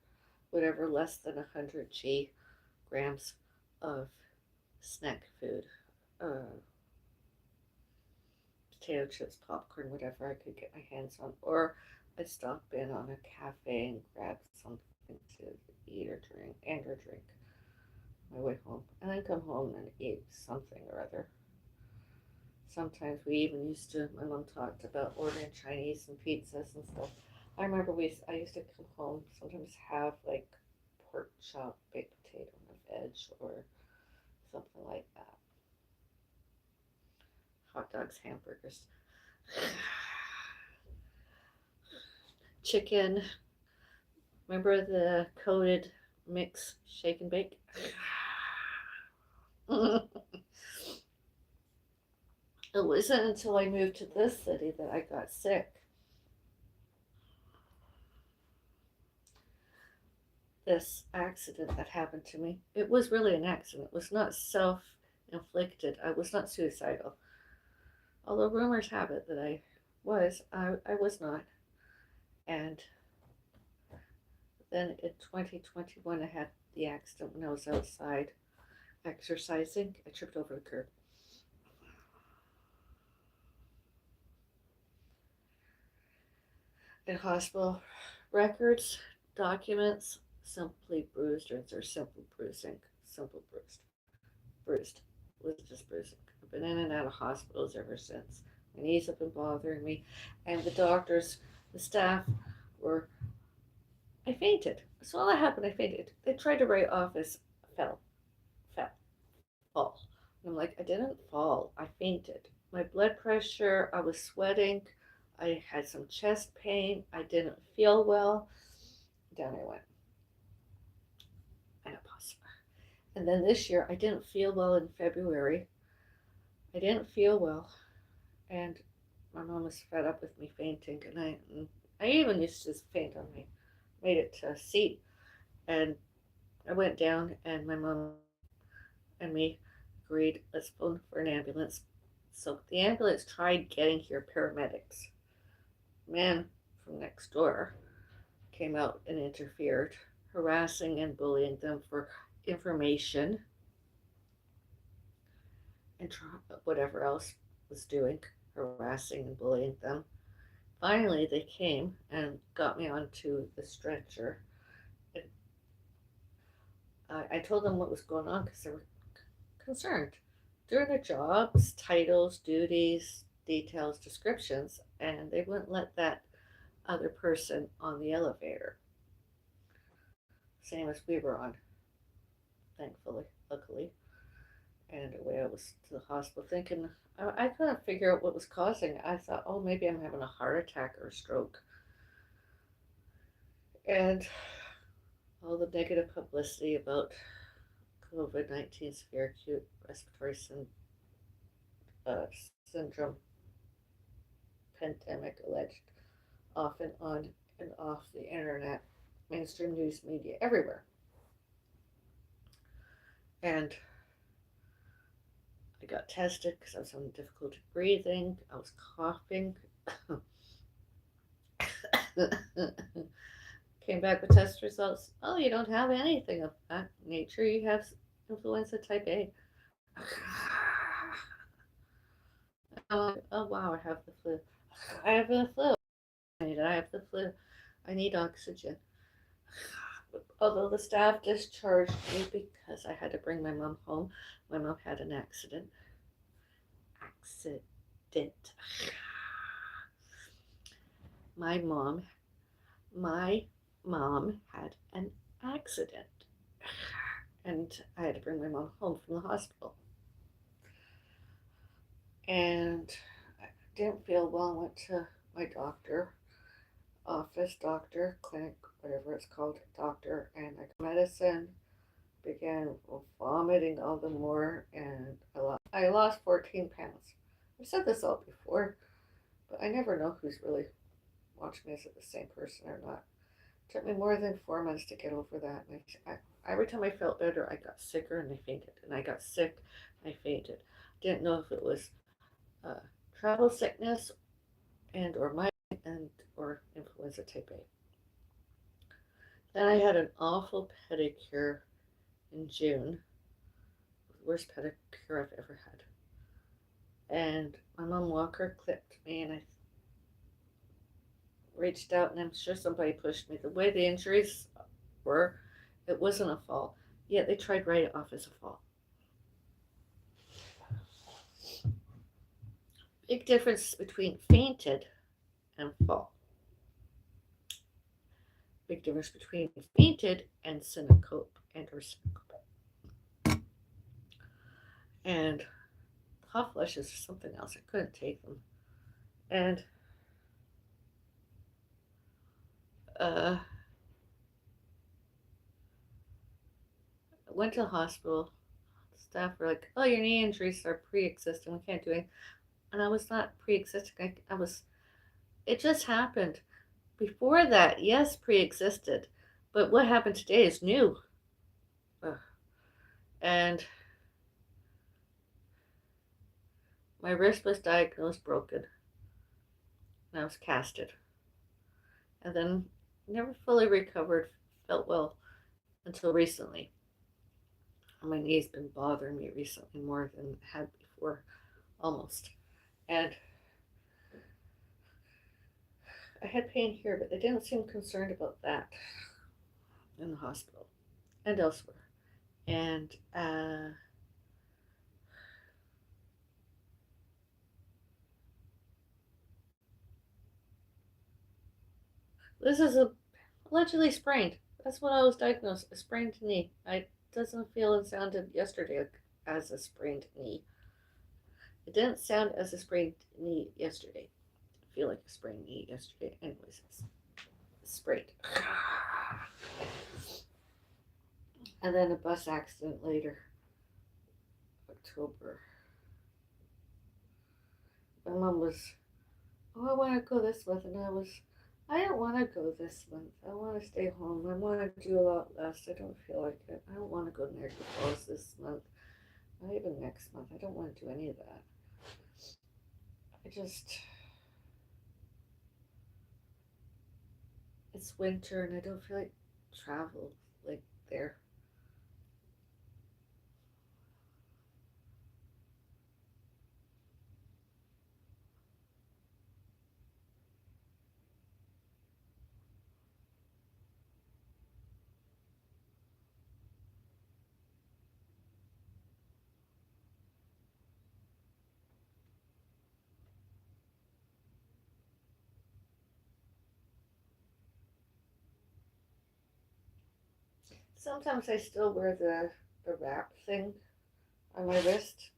whatever, less than 100 grams of snack food. Uh, Potato chips, popcorn, whatever I could get my hands on. Or I'd stop in on a cafe and grab something to eat or drink on my way home. And then come home and eat something or other. Sometimes we even used to, my mom talked about ordering Chinese and pizzas and stuff. I remember I used to come home, sometimes have like pork chop, baked potato, and a veg, or something like that. Hot dogs, hamburgers, chicken. Remember the coated mix shake and bake? It wasn't until I moved to this city that I got sick. This accident that happened to me. It was really an accident. It was not self inflicted. I was not suicidal. Although rumors have it that I was not. And then in 2021, I had the accident when I was outside exercising. I tripped over the curb. In hospital records, documents, simply bruised, or simple bruising. Simple bruised. Bruised. It was just bruising. I've been in and out of hospitals ever since. My knees have been bothering me, and the doctors, the staff were. I fainted. So all that happened, I fainted. They tried to write off as fell, fell, fall. And I'm like, I didn't fall. I fainted. My blood pressure, I was sweating. I had some chest pain. I didn't feel well. Down I went. Menopause. And then this year, I didn't feel well in February. I didn't feel well. And my mom was fed up with me fainting. I even used to faint on me. Made it to a seat. And I went down, and my mom and me agreed, let's phone for an ambulance. So the ambulance tried getting here paramedics. Man from next door came out and interfered, harassing and bullying them for information and whatever else was doing, harassing and bullying them. Finally, they came and got me onto the stretcher. And I told them what was going on because they were concerned. Doing their jobs, titles, duties, details, descriptions, and they wouldn't let that other person on the elevator, same as we were on, thankfully, luckily. And away I was to the hospital thinking, I couldn't figure out what was causing it. I thought, oh, maybe I'm having a heart attack or a stroke. And all the negative publicity about COVID 19 severe acute respiratory uh, syndrome pandemic alleged, often on and off the internet, mainstream news media, everywhere. And I got tested because I was having difficulty breathing. I was coughing. Came back with test results. Oh, you don't have anything of that nature. You have influenza type A. Oh wow, I have the flu. I have the flu. I have the flu. I need oxygen. Although the staff discharged me because I had to bring my mom home. My mom had an accident. Accident. My mom, my mom had an accident. And I had to bring my mom home from the hospital. And I didn't feel well. I went to my doctor, doctor, clinic, whatever it's called, doctor, and I got medicine, began vomiting all the more, and I lost 14 pounds. I've said this all before, but I never know who's really watching me. Is it the same person or not? It took me more than 4 months to get over that. And every time I felt better, I got sicker and I fainted. And I got sick, I fainted. Didn't know if it was uh, travel sickness and or migraine and or influenza type A. Then I had an awful pedicure in June, the worst pedicure I've ever had. And my mom Walker clipped me, and I reached out, and I'm sure somebody pushed me. The way the injuries were, it wasn't a fall. Yet they tried to write it off as a fall. Big difference between fainted and fall. Big difference between fainted and syncope and or syncope. And hot flushes or something else. I couldn't take them. And I went to the hospital. The staff were like, "Oh, your knee injuries are pre-existing. We can't do it." And I was not pre-existing. I was. It just happened. Before that, yes, pre-existed, but what happened today is new. Ugh. And my wrist was diagnosed broken, and I was casted, and then never fully recovered. Felt well until recently. My knee's been bothering me recently more than it had before, almost. And I had pain here, but they didn't seem concerned about that in the hospital and elsewhere. And this is allegedly sprained. That's what I was diagnosed, a sprained knee. I doesn't feel and sounded yesterday as a sprained knee. It didn't sound as a sprained knee yesterday. I feel like a sprained knee yesterday. Anyways, it's sprained. And then a bus accident later, October. My mom was, oh, I want to go this month. And I don't want to go this month. I want to stay home. I want to do a lot less. I don't feel like it. I don't want to go to Niagara Falls this month. Not even next month. I don't want to do any of that. I just, it's winter and I don't feel like travel like there. Sometimes I still wear the wrap thing on my wrist.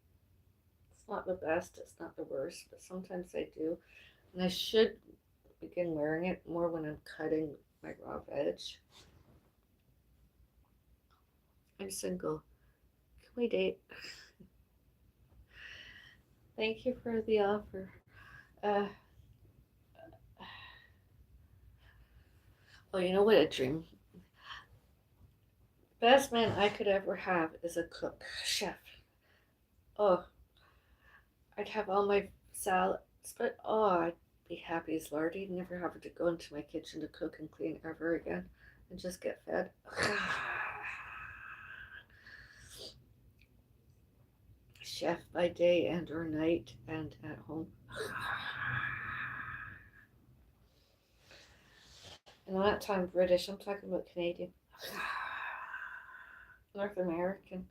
It's not the best, it's not the worst, but sometimes I do. And I should begin wearing it more when I'm cutting my raw veg. I'm single. Can we date? Thank you for the offer. Uh, oh, you know what a dream? Best man I could ever have is a cook, chef. Oh, I'd have all my salads, but oh, I'd be happy as Lardy. Never have to go into my kitchen to cook and clean ever again and just get fed. Chef by day and or night and at home. And I'm not talking British, I'm talking about Canadian. North American.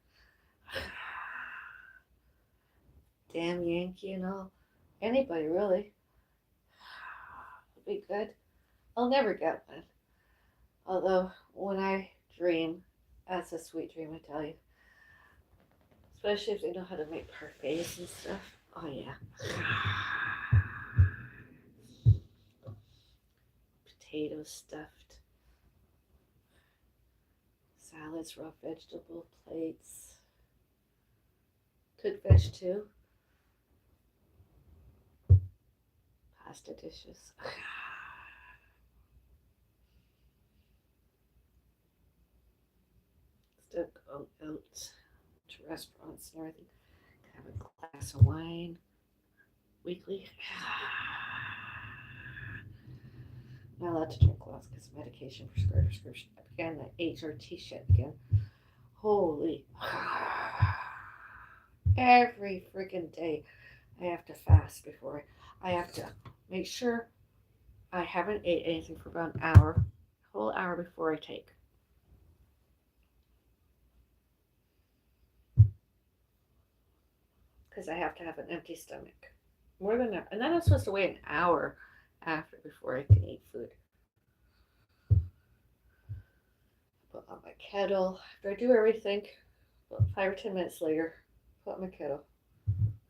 Damn Yankee and all. Anybody really. Would be good. I'll never get one. Although when I dream, that's a sweet dream, I tell you. Especially if they know how to make parfaits and stuff. Oh yeah. Potatoes stuffed. Salads, raw vegetable plates. Cooked veg too. Pasta dishes. Still go out to restaurants and everything. Have a glass of wine weekly. Not allowed to drink glass because of medication prescription. Again, that HRT shit again. Holy. Every freaking day I have to fast before I have to make sure I haven't ate anything for about an hour, whole hour before I take. Because I have to have an empty stomach. More than that. And then I'm supposed to wait an hour after before I can eat food. Put on my kettle. After I do everything, about 5 or 10 minutes later, put on my kettle.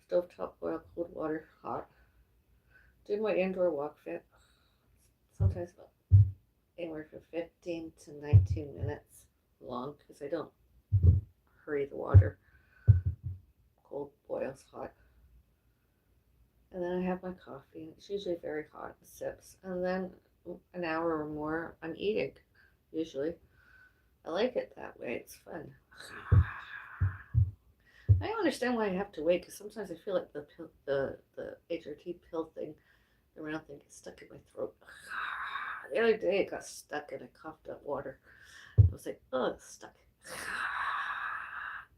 Stovetop boil cold water, hot. Do my indoor walk fit. Sometimes about anywhere from 15 to 19 minutes long because I don't hurry the water. Cold boils hot. And then I have my coffee, and it's usually very hot, sips. And then an hour or more, I'm eating, usually. I like it that way, it's fun. I don't understand why I have to wait because sometimes I feel like the pill, the HRT pill thing, the round thing, gets stuck in my throat. The other day it got stuck and I coughed up water. I was like, oh, it's stuck.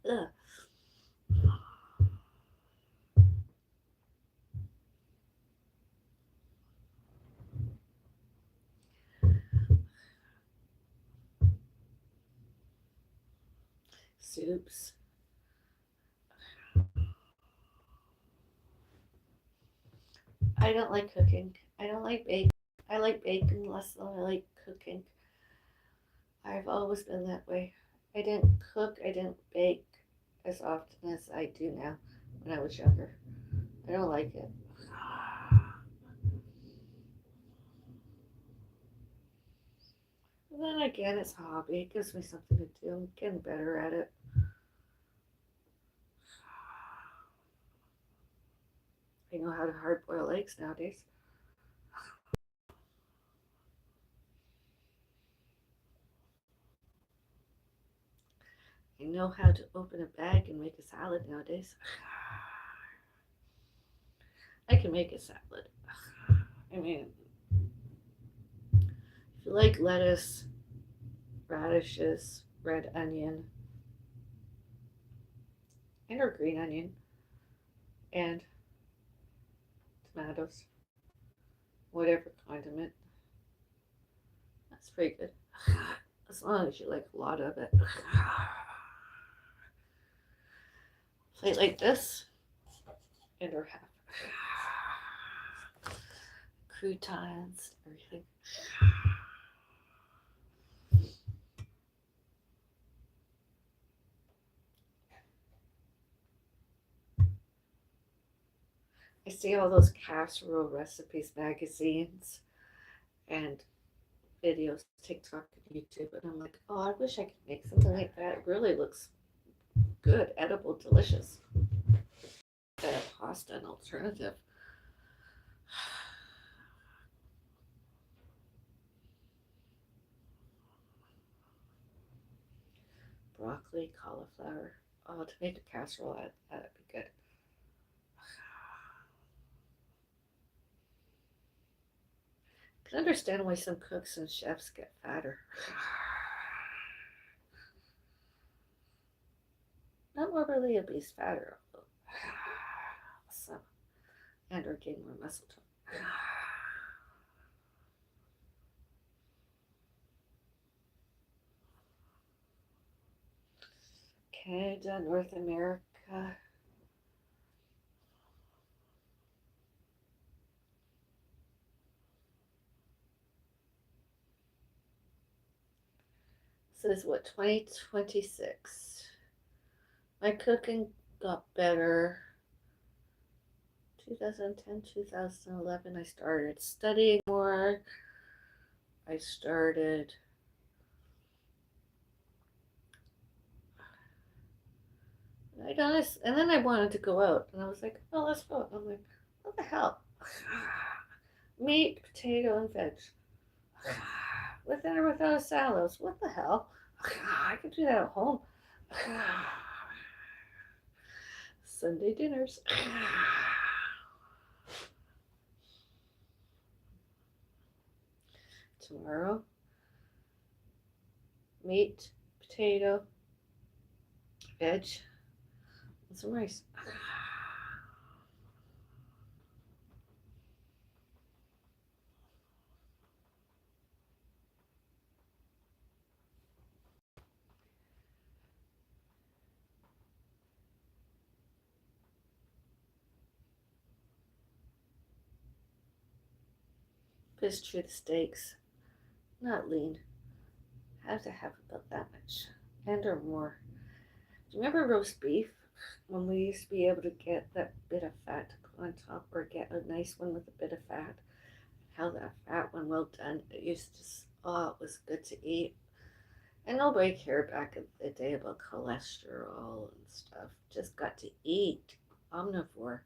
Ugh. Soups. I don't like cooking. I don't like baking. I like baking less than I like cooking. I've always been that way. I didn't cook, I didn't bake as often as I do now when I was younger. I don't like it. And then again, it's a hobby. It gives me something to do. I'm getting better at it. I know how to hard boil eggs nowadays. I know how to open a bag and make a salad nowadays. I can make a salad. I mean, if you like lettuce, radishes, red onion, and or green onion, and tomatoes, whatever condiment, that's pretty good. As long as you like a lot of it. Plate like this, and or half. Croutons, everything. I see all those casserole recipes magazines and videos, TikTok and YouTube, and I'm like, oh, I wish I could make something like that. It really looks good, edible, delicious. Pasta, an alternative. Broccoli, cauliflower. Oh, to make a casserole, that'd be good. I can understand why some cooks and chefs get fatter. Not morbidly obese, fatter, although some, and or gain more muscle tone. Canada, North America. This is what, 2026. My cooking got better. 2010, 2011, I started studying more. I started I honest, and then I wanted to go out, and I was like, "Oh, let's go." I'm like, "What the hell? Meat, potato, and veg, with or without salads. What the hell? I could do that at home." Sunday dinners. Tomorrow, meat, potato, veg, and some rice. Fish through the steaks, not lean. Have to have about that much, and or more. Do you remember roast beef? When we used to be able to get that bit of fat to put on top, or get a nice one with a bit of fat. How that fat one, well done, it used to, oh, it was good to eat. And nobody cared back in the day about cholesterol and stuff. Just got to eat. Omnivore.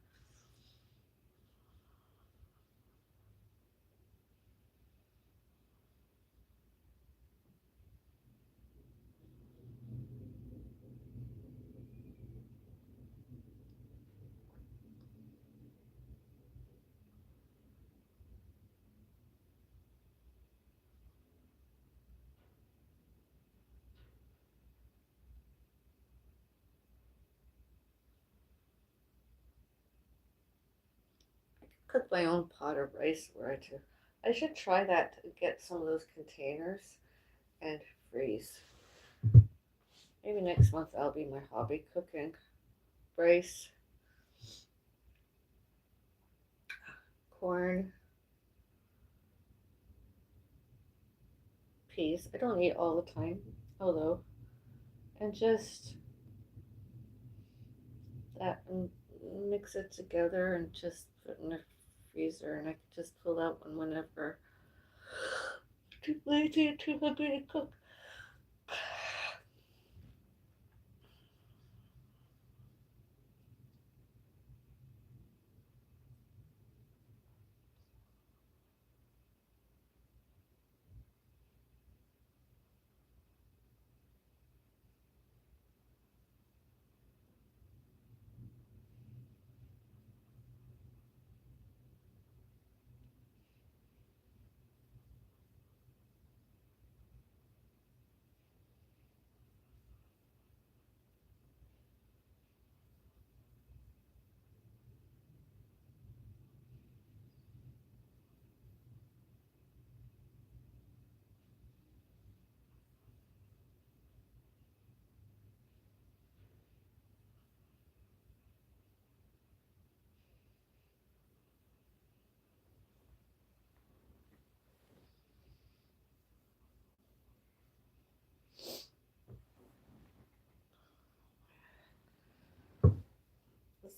I could cook my own pot of rice where I do. I should try that to get some of those containers and freeze. Maybe next month that'll be my hobby, cooking rice, corn, peas. I don't eat all the time, although, and just that and mix it together and just put it in the freezer, and I can just pull out one whenever. Too lazy and too hungry to cook.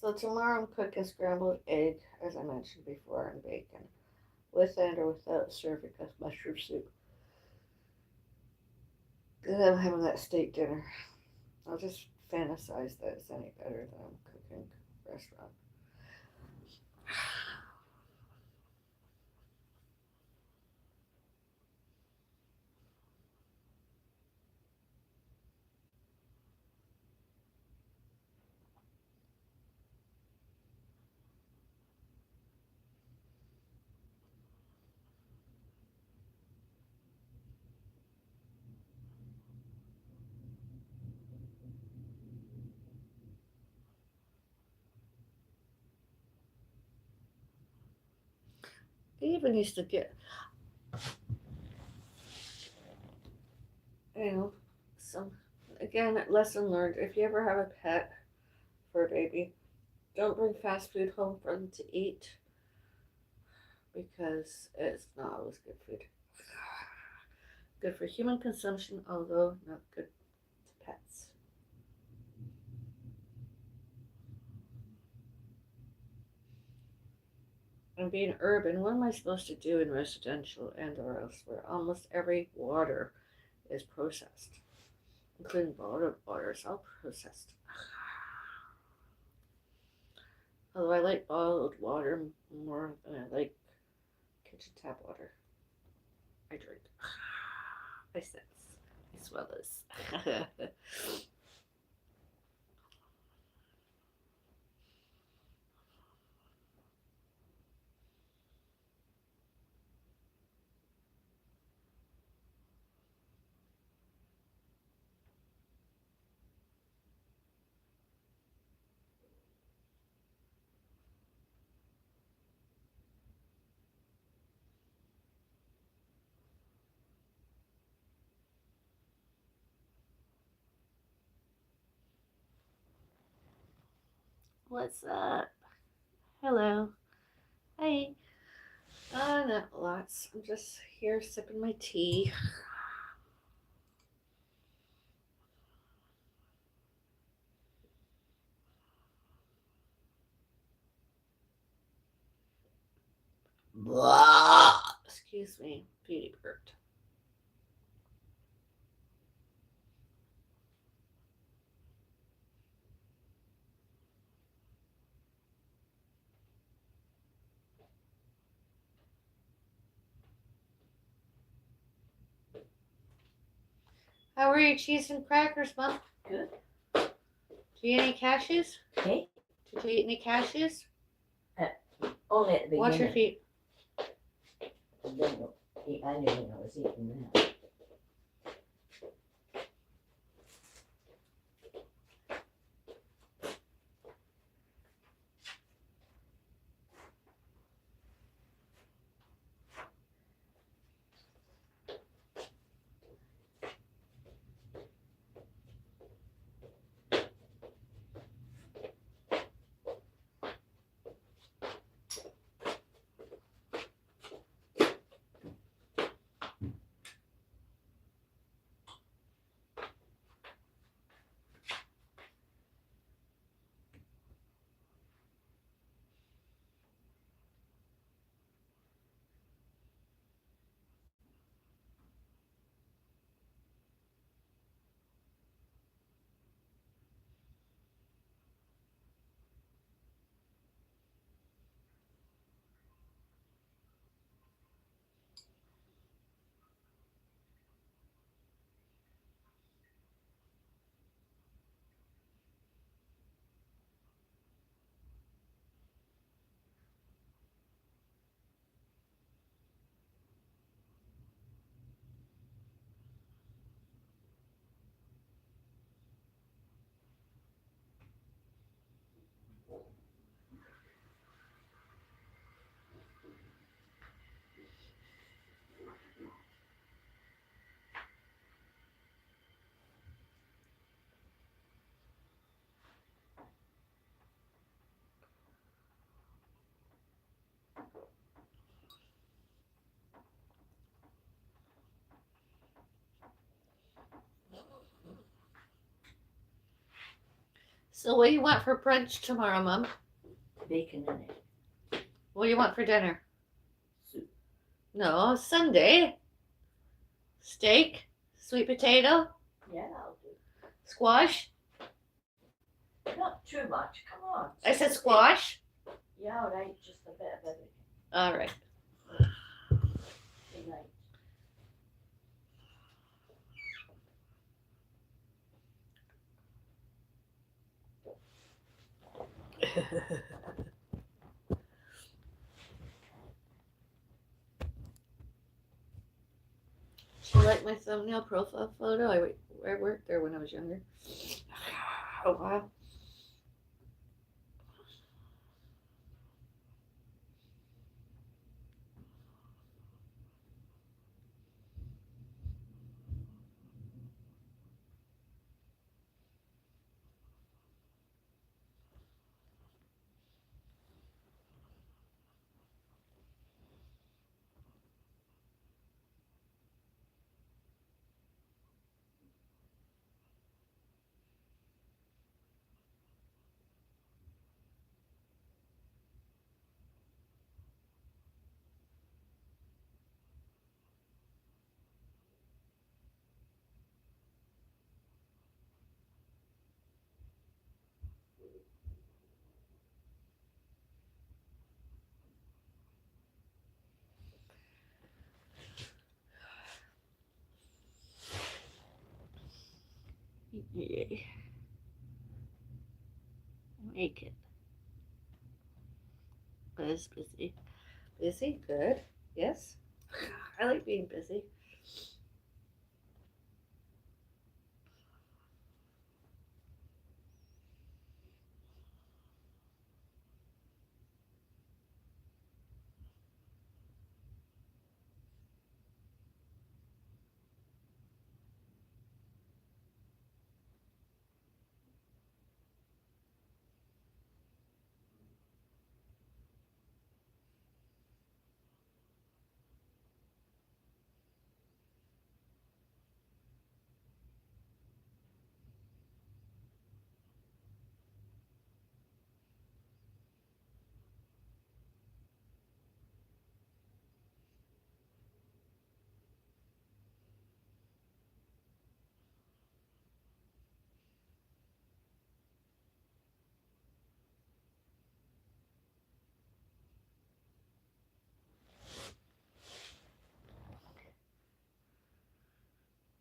So tomorrow I'm cooking scrambled egg, as I mentioned before, and bacon, with and or without cervica mushroom soup. And then I'm having that steak dinner. I'll just fantasize that it's any better than I'm cooking restaurant. I even used to get, you know, some, again, lesson learned. If you ever have a pet for a baby, don't bring fast food home for them to eat because it's not always good food. Good for human consumption, although not good to pets. And being urban, what am I supposed to do in residential and or else where almost every water is processed, including bottled water is all processed. Although I like bottled water more than I like kitchen tap water. I drink. I sense. I smell this. What's up? Hello. Hi. Not lots. I'm just here sipping my tea. Blah. Excuse me. Beauty burped. How are your cheese and crackers, Mom? Good. Did you eat any cashews? Okay. Did you eat any cashews? Only at the beginning. Watch your feet. I didn't know I was eating that. So what do you want for brunch tomorrow, Mom? Bacon in it. What do you want for dinner? Soup. No, Sunday. Steak, sweet potato, Yeah, I'll do. squash. Not too much. Come on. I said squash. Yeah, all right. Just a bit of everything. All right. Good night. Do you like my thumbnail profile photo? I worked there when I was younger. Oh wow. Yay. Make it. Buzz busy. Busy? Good. Yes. I like being busy.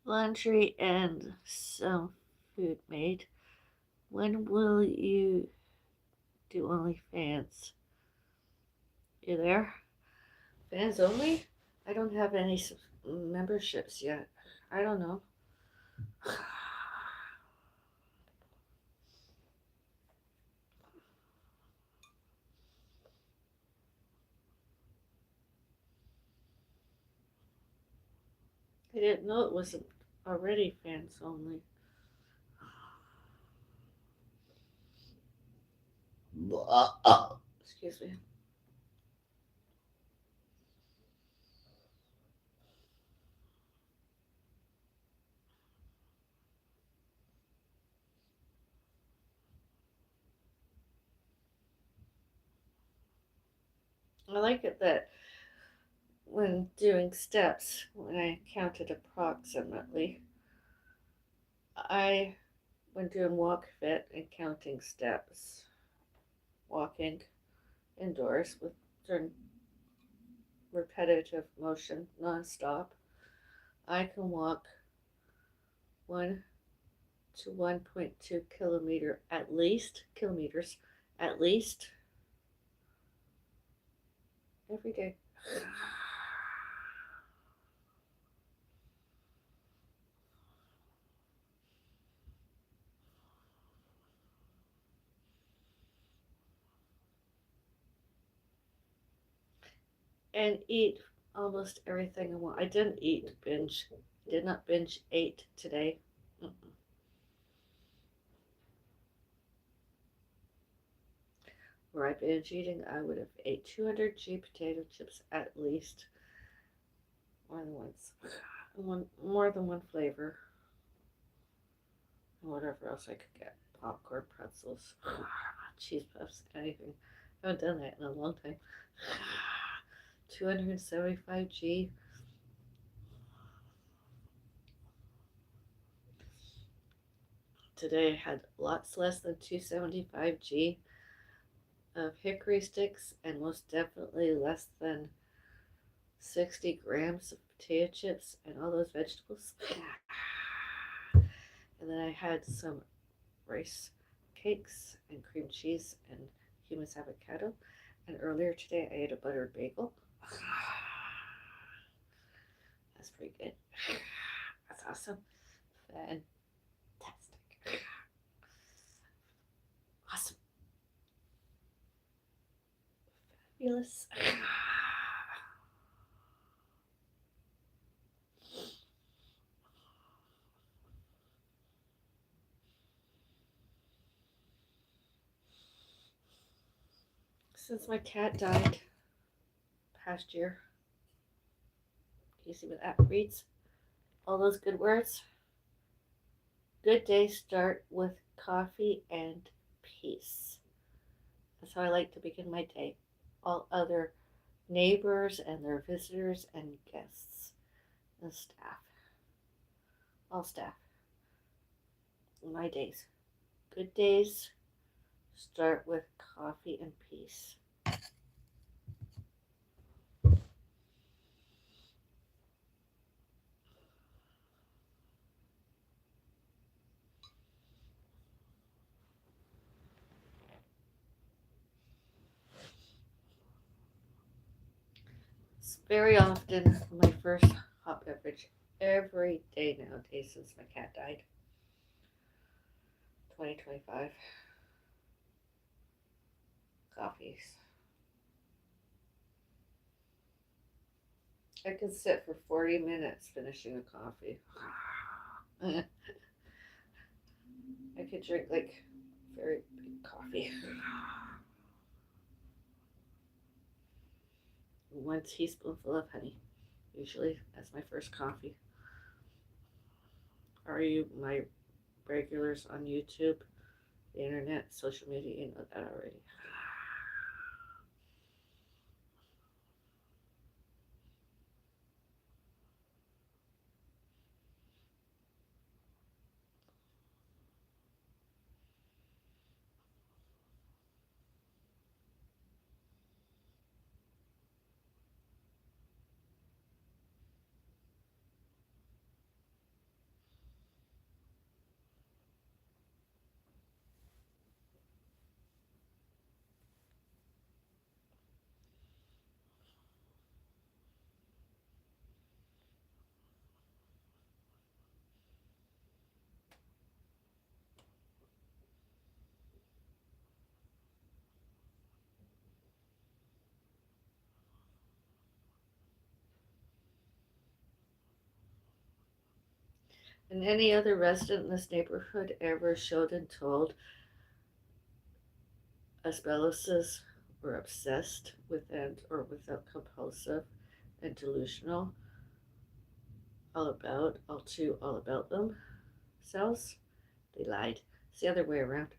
Laundry and some food made. When will you do OnlyFans? You there? Fans only? I don't have any memberships yet. I don't know. I didn't know it was already fans only. Excuse me. I like it that when doing steps, when I counted approximately, I, when doing walk fit and counting steps, walking indoors with during repetitive motion nonstop, I can walk 1 to 1.2 kilometers at least every day. And eat almost everything I want. I didn't binge. Did not binge 8 today. Mm-mm. Were I binge eating, I would have ate 200 G potato chips at least. More than once. More than one flavor. And whatever else I could get. popcorn, pretzels, cheese puffs, anything. I haven't done that in a long time. 275G. Today I had lots less than 275G of hickory sticks and most definitely less than 60 grams of potato chips and all those vegetables. And then I had some rice cakes and cream cheese and hummus avocado. And earlier today I ate a buttered bagel. That's pretty good. That's awesome. Fantastic. Awesome. Fabulous. Since my cat died past year, can you see what that reads? All those good words. Good days start with coffee and peace. That's how I like to begin my day. All other neighbors and their visitors and guests and staff. All staff. My days. Good days start with coffee and peace. It's very often my first hot beverage every day nowadays since my cat died. 2025. Coffees. I can sit for 40 minutes finishing a coffee. I could drink like very big coffee. 1 teaspoonful of honey, usually as my first coffee. Are you my regulars on YouTube, the internet, social media? You know that already. And any other resident in this neighborhood ever showed and told Asbeloses were obsessed with and or without compulsive and delusional all about themselves? They lied. It's the other way around.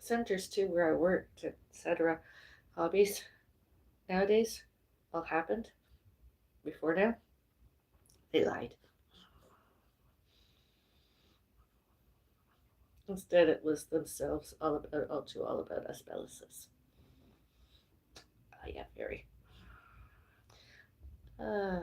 Centers too, where I worked, etc. Hobbies nowadays all happened before now. They lied. Instead, it was themselves all about Asbeloses. Yeah, very. Uh,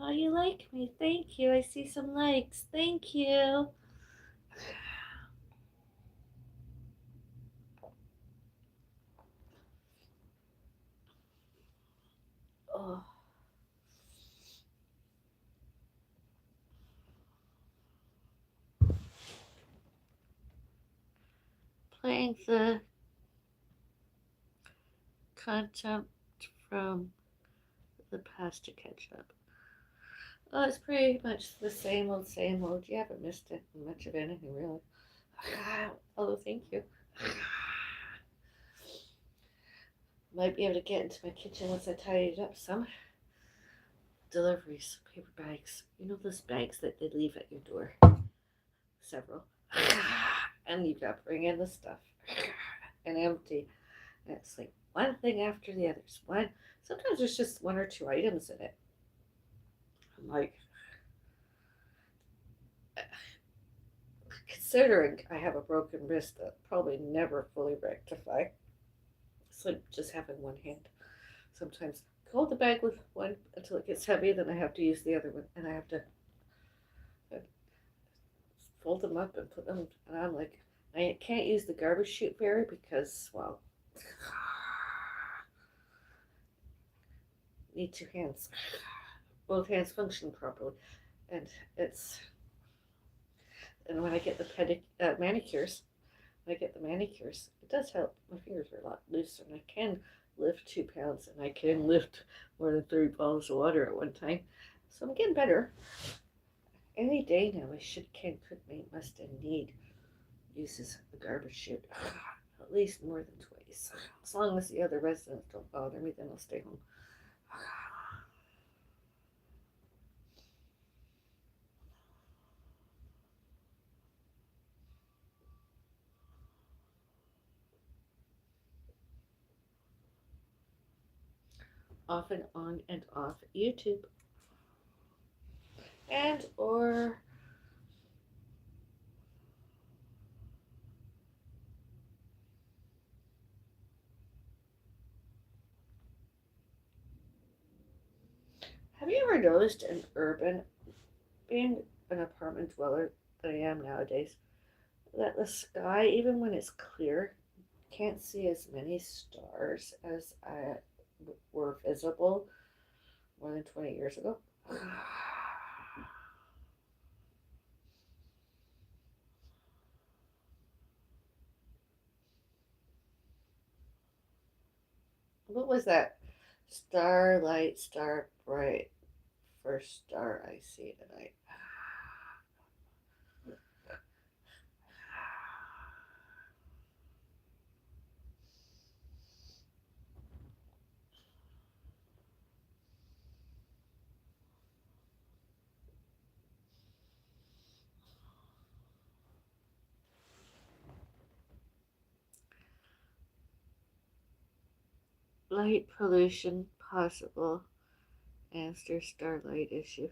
Oh, you like me. Thank you. I see some likes. Thank you. Oh. Playing the content from the past to catch up. Oh, it's pretty much the same old, same old. You haven't missed it much of anything, really. Oh, thank you. Might be able to get into my kitchen once I tidy it up some. Deliveries, paper bags. You know those bags that they leave at your door? Several. And you got to bring in the stuff and empty. And it's like one thing after the others. Sometimes there's just one or two items in it. I'm like, considering I have a broken wrist that I'll probably never fully rectify, it's like just having one hand. Sometimes hold the bag with one until it gets heavy, then I have to use the other one, and I have to fold them up and put them. And I'm like, I can't use the garbage chute fairy because, well, need two hands. Both hands function properly, and it's and when I get the manicures, when I get the manicures, it does help. My fingers are a lot looser, and I can lift 2 pounds, and I can lift more than 3 bottles of water at one time. So I'm getting better. Any day now, I should, can, could, may, must, and need uses the garbage chute at least more than twice. As long as the other residents don't bother me, then I'll stay home. Often on and off YouTube. And or have you ever noticed in urban, being an apartment dweller that I am nowadays, that the sky, even when it's clear, can't see as many stars as were visible more than 20 years ago? What was that? Starlight, star bright, first star I see tonight. Light pollution possible. Answer starlight issue.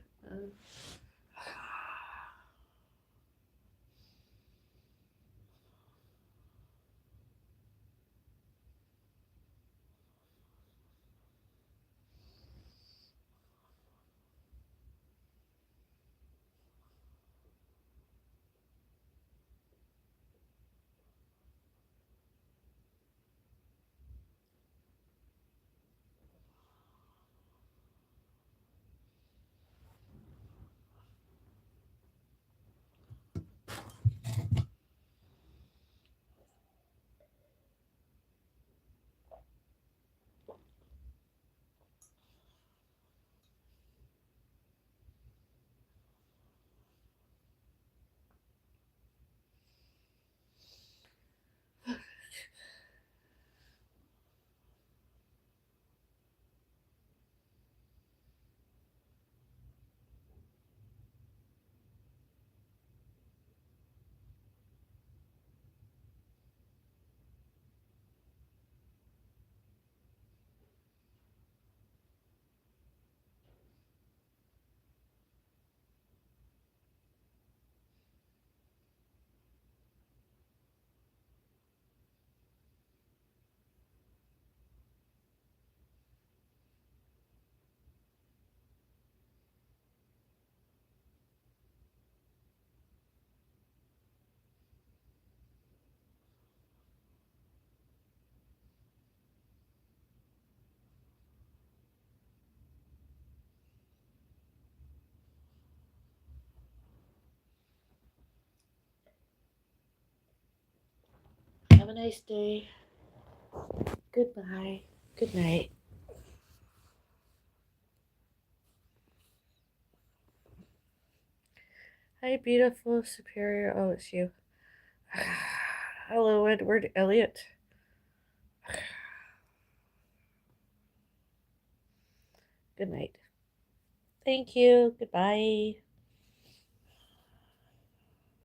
Have a nice day. Goodbye. Good night. Hi, beautiful superior. Oh, it's you. Hello, Edward Elliot. Good night. Thank you. Goodbye.